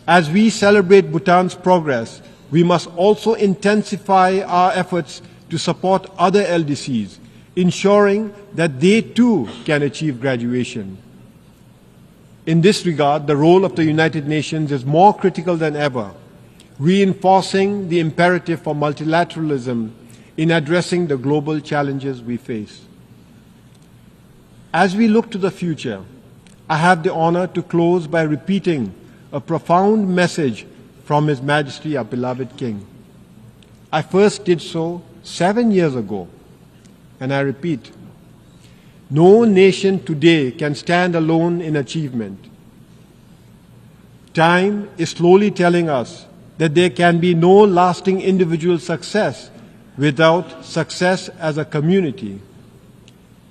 as we celebrate Bhutan's progress, we must also intensify our efforts to support other LDCs, ensuring that they too can achieve graduation. In this regard, the role of the United Nations is more critical than ever, reinforcing the imperative for multilateralism in addressing the global challenges we face. As we look to the future, I have the honor to close by repeating a profound message from His Majesty, our beloved King. I first did so 7 years ago, and I repeat, no nation today can stand alone in achievement. Time is slowly telling us that there can be no lasting individual success without success as a community.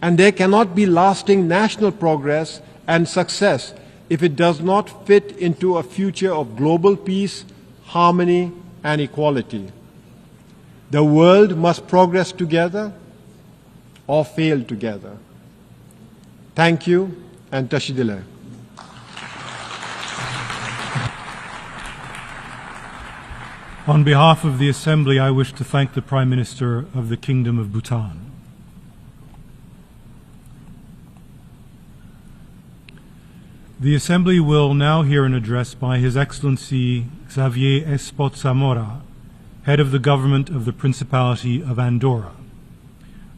And there cannot be lasting national progress and success if it does not fit into a future of global peace, harmony, and equality. The world must progress together or fail together. Thank you, and Tashidile. On behalf of the Assembly, I wish to thank the Prime Minister of the Kingdom of Bhutan. The Assembly will now hear an address by His Excellency Xavier Espot Zamora, Head of the Government of the Principality of Andorra.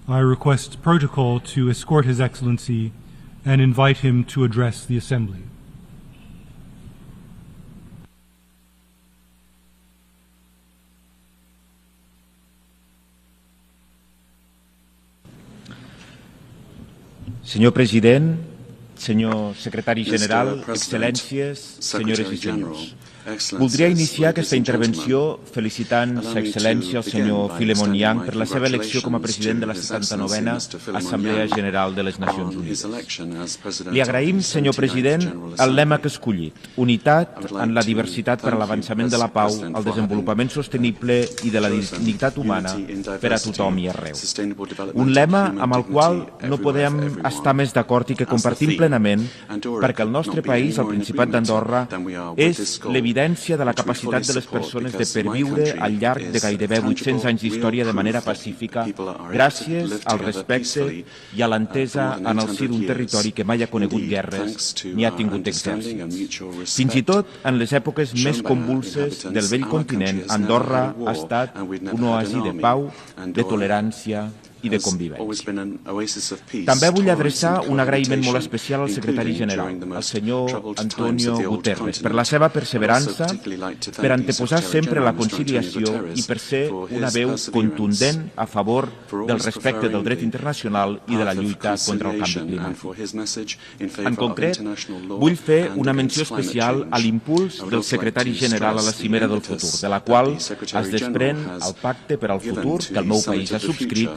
I request protocol to escort His Excellency and invite him to address the Assembly. Senyor President, senyor Secretari General, Excel·lències, senyores i senyors. Voldria iniciar aquesta intervenció felicitant Sa Excel·lència el senyor Philemon Yang per la seva elecció com a president de la 79a Assemblea General de les Nacions Unides. Li agraïm, senyor president, el lema que ha escollit, unitat en la diversitat per a l'avançament de la pau, el desenvolupament sostenible i de la dignitat humana per a tothom i arreu. Un lema amb el qual no podem estar més d'acord i que compartim plenament perquè el nostre país, el Principat d'Andorra, és l'evidència de la capacitat de les persones de perviure al llarg de gairebé 800 anys d'història de manera pacífica gràcies al respecte i a l'entesa en el si d'un territori que mai ha conegut guerres ni ha tingut exèrcits. Fins i tot en les èpoques més convulses del vell continent, Andorra ha estat un oasi de pau, de tolerància i de convivència. També vull adreçar un agraïment molt especial al secretari general, el senyor Antonio Guterres, per la seva perseverança, per anteposar sempre la conciliació i per ser una veu contundent a favor del respecte del dret internacional i de la lluita contra el canvi climàtic. En concret, vull fer una menció especial a l'impuls del secretari general a la Cimera del Futur, de la qual es desprèn el Pacte per al Futur que el meu país ha subscrit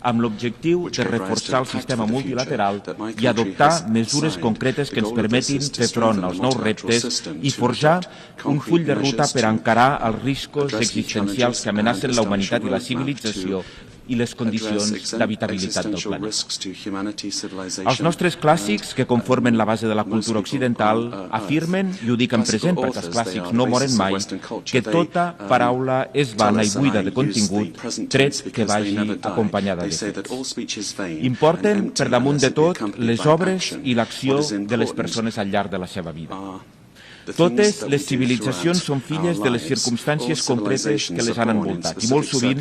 amb l'objectiu de reforçar el sistema multilateral i adoptar mesures concretes que ens permetin fer front als nous reptes i forjar un full de ruta per encarar els riscos existencials que amenacen la humanitat i la civilització i les condicions d'habitabilitat del planeta. Els nostres clàssics, que conformen la base de la cultura occidental, afirmen, i ho dic en present perquè els clàssics no moren mai, que tota paraula és vana i buida de contingut, tret que vagi acompanyada de fets. Importen, per damunt de tot, les obres i l'acció de les persones al llarg de la seva vida. Totes les civilitzacions són filles de les circumstàncies concretes que les han envoltat i molt sovint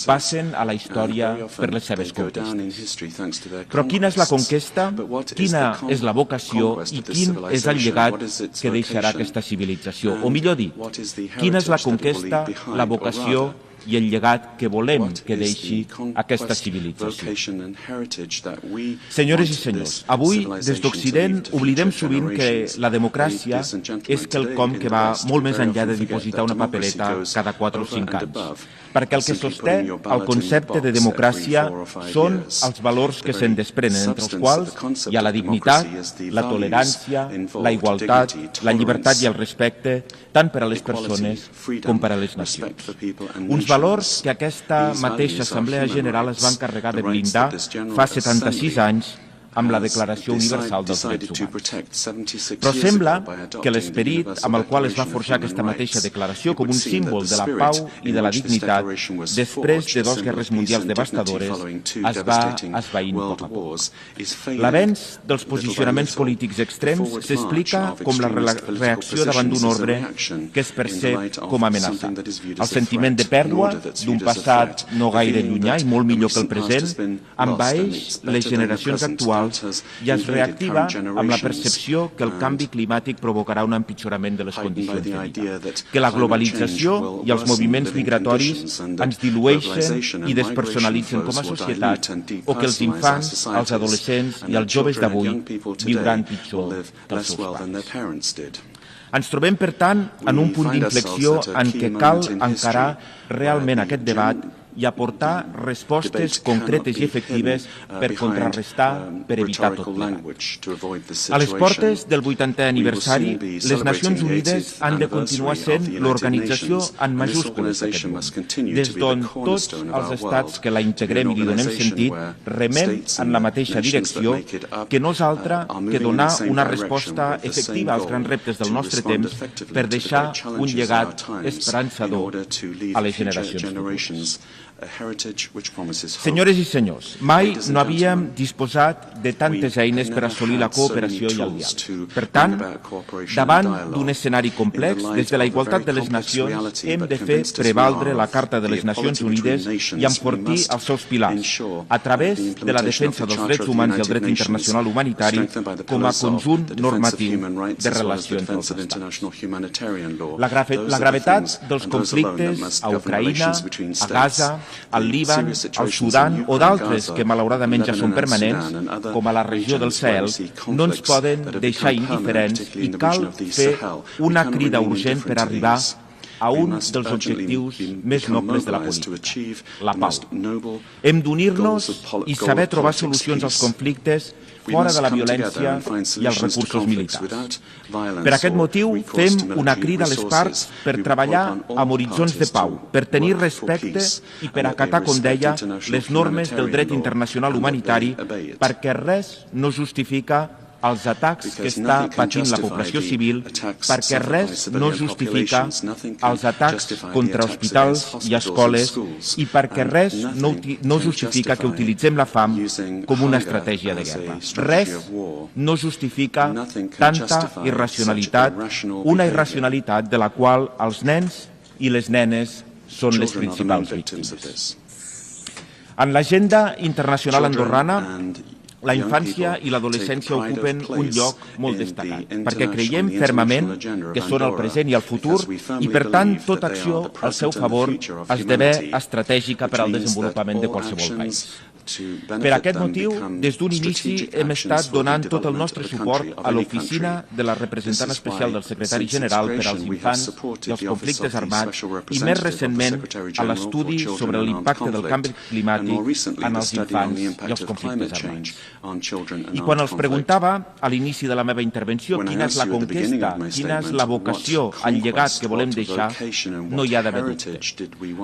passen a la història per les seves conquestes. Però quina és la conquesta, quina és la vocació i quin és el llegat que deixarà aquesta civilització? O millor dit, quina és la conquesta, la vocació i el llegat que volem que deixi aquesta civilització. Senyores i senyors, avui, des d'Occident, oblidem sovint que la democràcia és quelcom que va molt més enllà de dipositar una papereta cada 4 o 5 anys. Perquè el que sosté el concepte de democràcia són els valors que se'n desprenen, entre els quals hi ha la dignitat, la tolerància, la igualtat, la llibertat i el respecte, tant per a les persones com per a les nacions. Uns valors que aquesta mateixa Assemblea General es va encarregar de blindar fa 76 anys amb la Declaració Universal dels Drets Humans. Però sembla que l'esperit amb el qual es va forjar aquesta mateixa declaració com un símbol de la pau i de la dignitat després de 2 guerres mundials devastadores es va esvaint poc a poc. L'avenç dels posicionaments polítics extrems s'explica com la reacció davant d'un ordre que es percep com amenaçat. El sentiment de pèrdua d'un passat no gaire llunyà i molt millor que el present envaeix les generacions actuals i es reactiva amb la percepció que el canvi climàtic provocarà un empitjorament de les condicions de vida, que la globalització i els moviments migratoris ens dilueixen i despersonalitzen com a societat o que els infants, els adolescents i els joves d'avui viuran pitjor que els seus pares. Ens trobem, per tant, en un punt d'inflexió en què cal encarar realment aquest debat i aportar respostes concretes i efectives per contrarrestar, per evitar tot plegat. A les portes del 80è aniversari, les Nacions Unides han de continuar sent l'organització en majúscules d'aquest món, des d'on tots els estats que la integrem i li donem sentit remem en la mateixa direcció, que no és altra que donar una resposta efectiva als grans reptes del nostre temps per deixar un llegat esperançador a les generacions futures. Senyores i senyors, mai no havíem disposat de tantes eines per assolir la cooperació i el diàleg. Per tant, davant d'un escenari complex, des de la igualtat de les nacions hem de fer prevaldre la Carta de les Nacions Unides i enfortir els seus pilars, a través de la defensa dels drets humans i el dret internacional humanitari com a conjunt normatiu de relació entre els estats. La gravetat dels conflictes a Ucraïna, a Gaza, al Líban, al Sudan o d'altres que malauradament ja són permanents, com a la regió del Sahel, no ens poden deixar indiferents i cal fer una crida urgent per arribar a un dels objectius més nobles de la política, la pau. Hem d'unir-nos i saber trobar solucions als conflictes fora de la violència i els recursos militars. Per aquest motiu, fem una crida a les parts per treballar amb horitzons de pau, per tenir respecte i per acatar, com deia, les normes del dret internacional humanitari, perquè res no justifica els atacs que està patint la població civil, perquè res no justifica els atacs contra hospitals i escoles i perquè res no justifica que utilitzem la fam com una estratègia de guerra. Res no justifica tanta irracionalitat, una irracionalitat de la qual els nens i les nenes són les principals víctimes. En l'agenda internacional andorrana, la infància i l'adolescència ocupen un lloc molt destacat, perquè creiem fermament que són el present i el futur i, per tant, tota acció al seu favor esdevé estratègica per al desenvolupament de qualsevol país. Per aquest motiu, des d'un inici hem estat donant tot el nostre suport a l'oficina de la representant especial del secretari general per als infants dels conflictes armats i, més recentment, a l'estudi sobre l'impacte del canvi climàtic en els infants i els conflictes armats. I quan els preguntava a l'inici de la meva intervenció quina és la conquesta, quina és la vocació, el llegat que volem deixar, no hi ha d'haver dubte.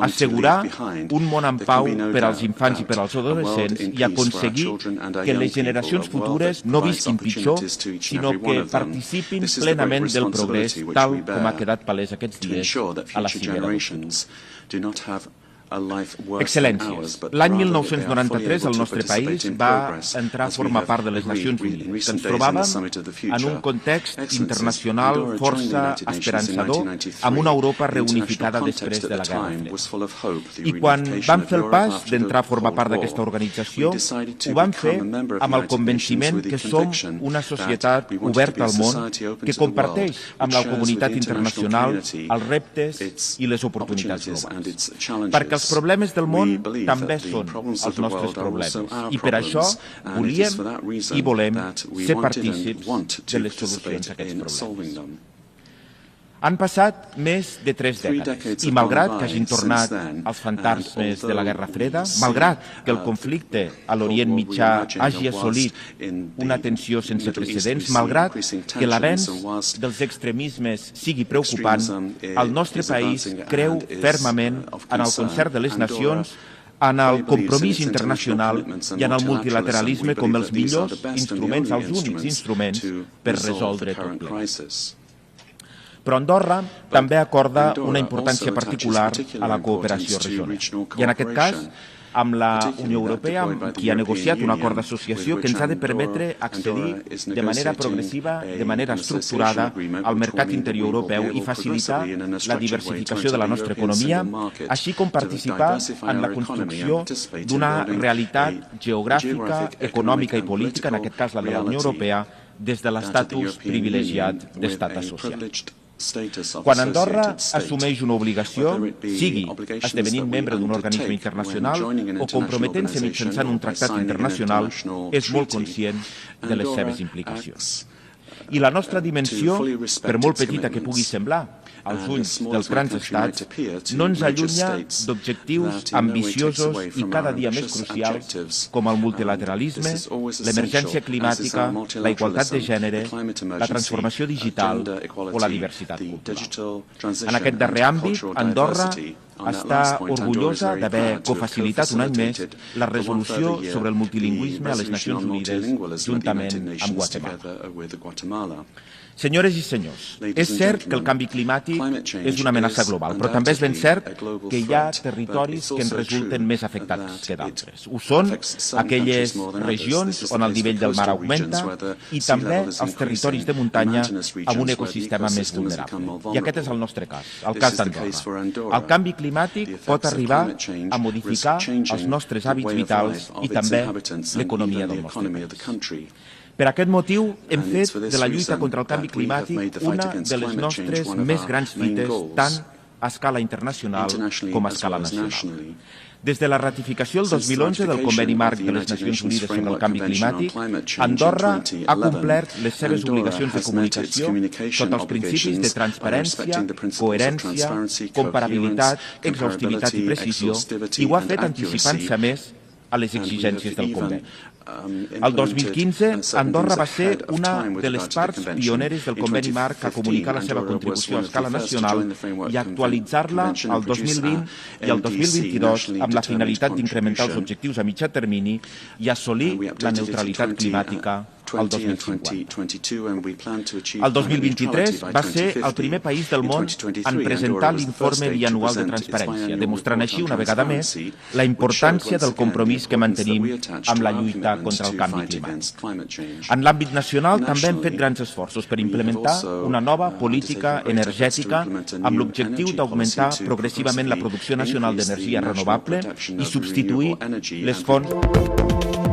Assegurar un món en pau per als infants i per als adolescents i aconseguir que les generacions futures no visquin pitjor, sinó que participin plenament del progrés, tal com ha quedat palès aquests dies a la Cimera. Excel·lències, l'any 1993 el nostre país va entrar a formar part de les Nacions Unides. Ens trobàvem en un context internacional força esperançador, amb una Europa reunificada després de la Guerra Freda. I quan vam fer el pas d'entrar a formar part d'aquesta organització, ho vam fer amb el convenciment que som una societat oberta al món que comparteix amb la comunitat internacional els reptes i les oportunitats globals. Perquè els problemes del món també són els nostres problemes i per això volíem i volem ser partícips de les solucions a aquests problemes. Han passat més de 3 dècades i malgrat que hagin tornat els fantasmes de la Guerra Freda, malgrat que el conflicte a l'Orient Mitjà hagi assolit una tensió sense precedents, malgrat que l'avenç dels extremismes sigui preocupant, el nostre país creu fermament en el concert de les nacions, en el compromís internacional i en el multilateralisme com els millors instruments, els únics instruments per resoldre tot plegat. Però Andorra també acorda una importància particular a la cooperació regional. I en aquest cas, amb la Unió Europea, qui ha negociat un acord d'associació que ens ha de permetre accedir de manera progressiva, de manera estructurada, al mercat interior europeu i facilitar la diversificació de la nostra economia, així com participar en la construcció d'una realitat geogràfica, econòmica i política, en aquest cas la de la Unió Europea, des de l'estatus privilegiat d'estat associat. Quan Andorra assumeix una obligació, sigui esdevenint membre d'un organisme internacional o comprometent-se mitjançant un tractat internacional, és molt conscient de les seves implicacions. I la nostra dimensió, per molt petita que pugui semblar, als ulls dels grans estats, no ens allunya d'objectius ambiciosos i cada dia més crucials com el multilateralisme, l'emergència climàtica, la igualtat de gènere, la transformació digital o la diversitat cultural. En aquest darrer àmbit, Andorra està orgullosa d'haver cofacilitat un any més la resolució sobre el multilingüisme a les Nacions Unides juntament amb Guatemala. Senyores i senyors, és cert que el canvi climàtic és una amenaça global, però també és ben cert que hi ha territoris que en resulten més afectats que d'altres. Ho són aquelles regions on el nivell del mar augmenta i també els territoris de muntanya amb un ecosistema més vulnerable. I aquest és el nostre cas, el cas d'Andorra. El canvi climàtic pot arribar a modificar els nostres hàbits vitals i també l'economia del nostre país. Per aquest motiu, hem fet de la lluita contra el canvi climàtic una de les nostres més grans fites, tant a escala internacional com a escala nacional. Des de la ratificació el 2011 del Conveni Marc de les Nacions Unides sobre el canvi climàtic, Andorra ha complert les seves obligacions de comunicació sota els principis de transparència, coherència, comparabilitat, exhaustivitat i precisió, i ho ha fet anticipant-se a més a les exigències del Conveni. El 2015, Andorra va ser una de les parts pioneres del Conveni Marc a comunicar la seva contribució a escala nacional i a actualitzar-la el 2020 i el 2022 amb la finalitat d'incrementar els objectius a mitjà termini i assolir la neutralitat climàtica al 2050. El 2023 va ser el primer país del món en presentar l'informe bianual de transparència, demostrant així una vegada més la importància del compromís que mantenim amb la lluita contra el canvi climàtic. En l'àmbit nacional també hem fet grans esforços per implementar una nova política energètica amb l'objectiu d'augmentar progressivament la producció nacional d'energia renovable i substituir les fonts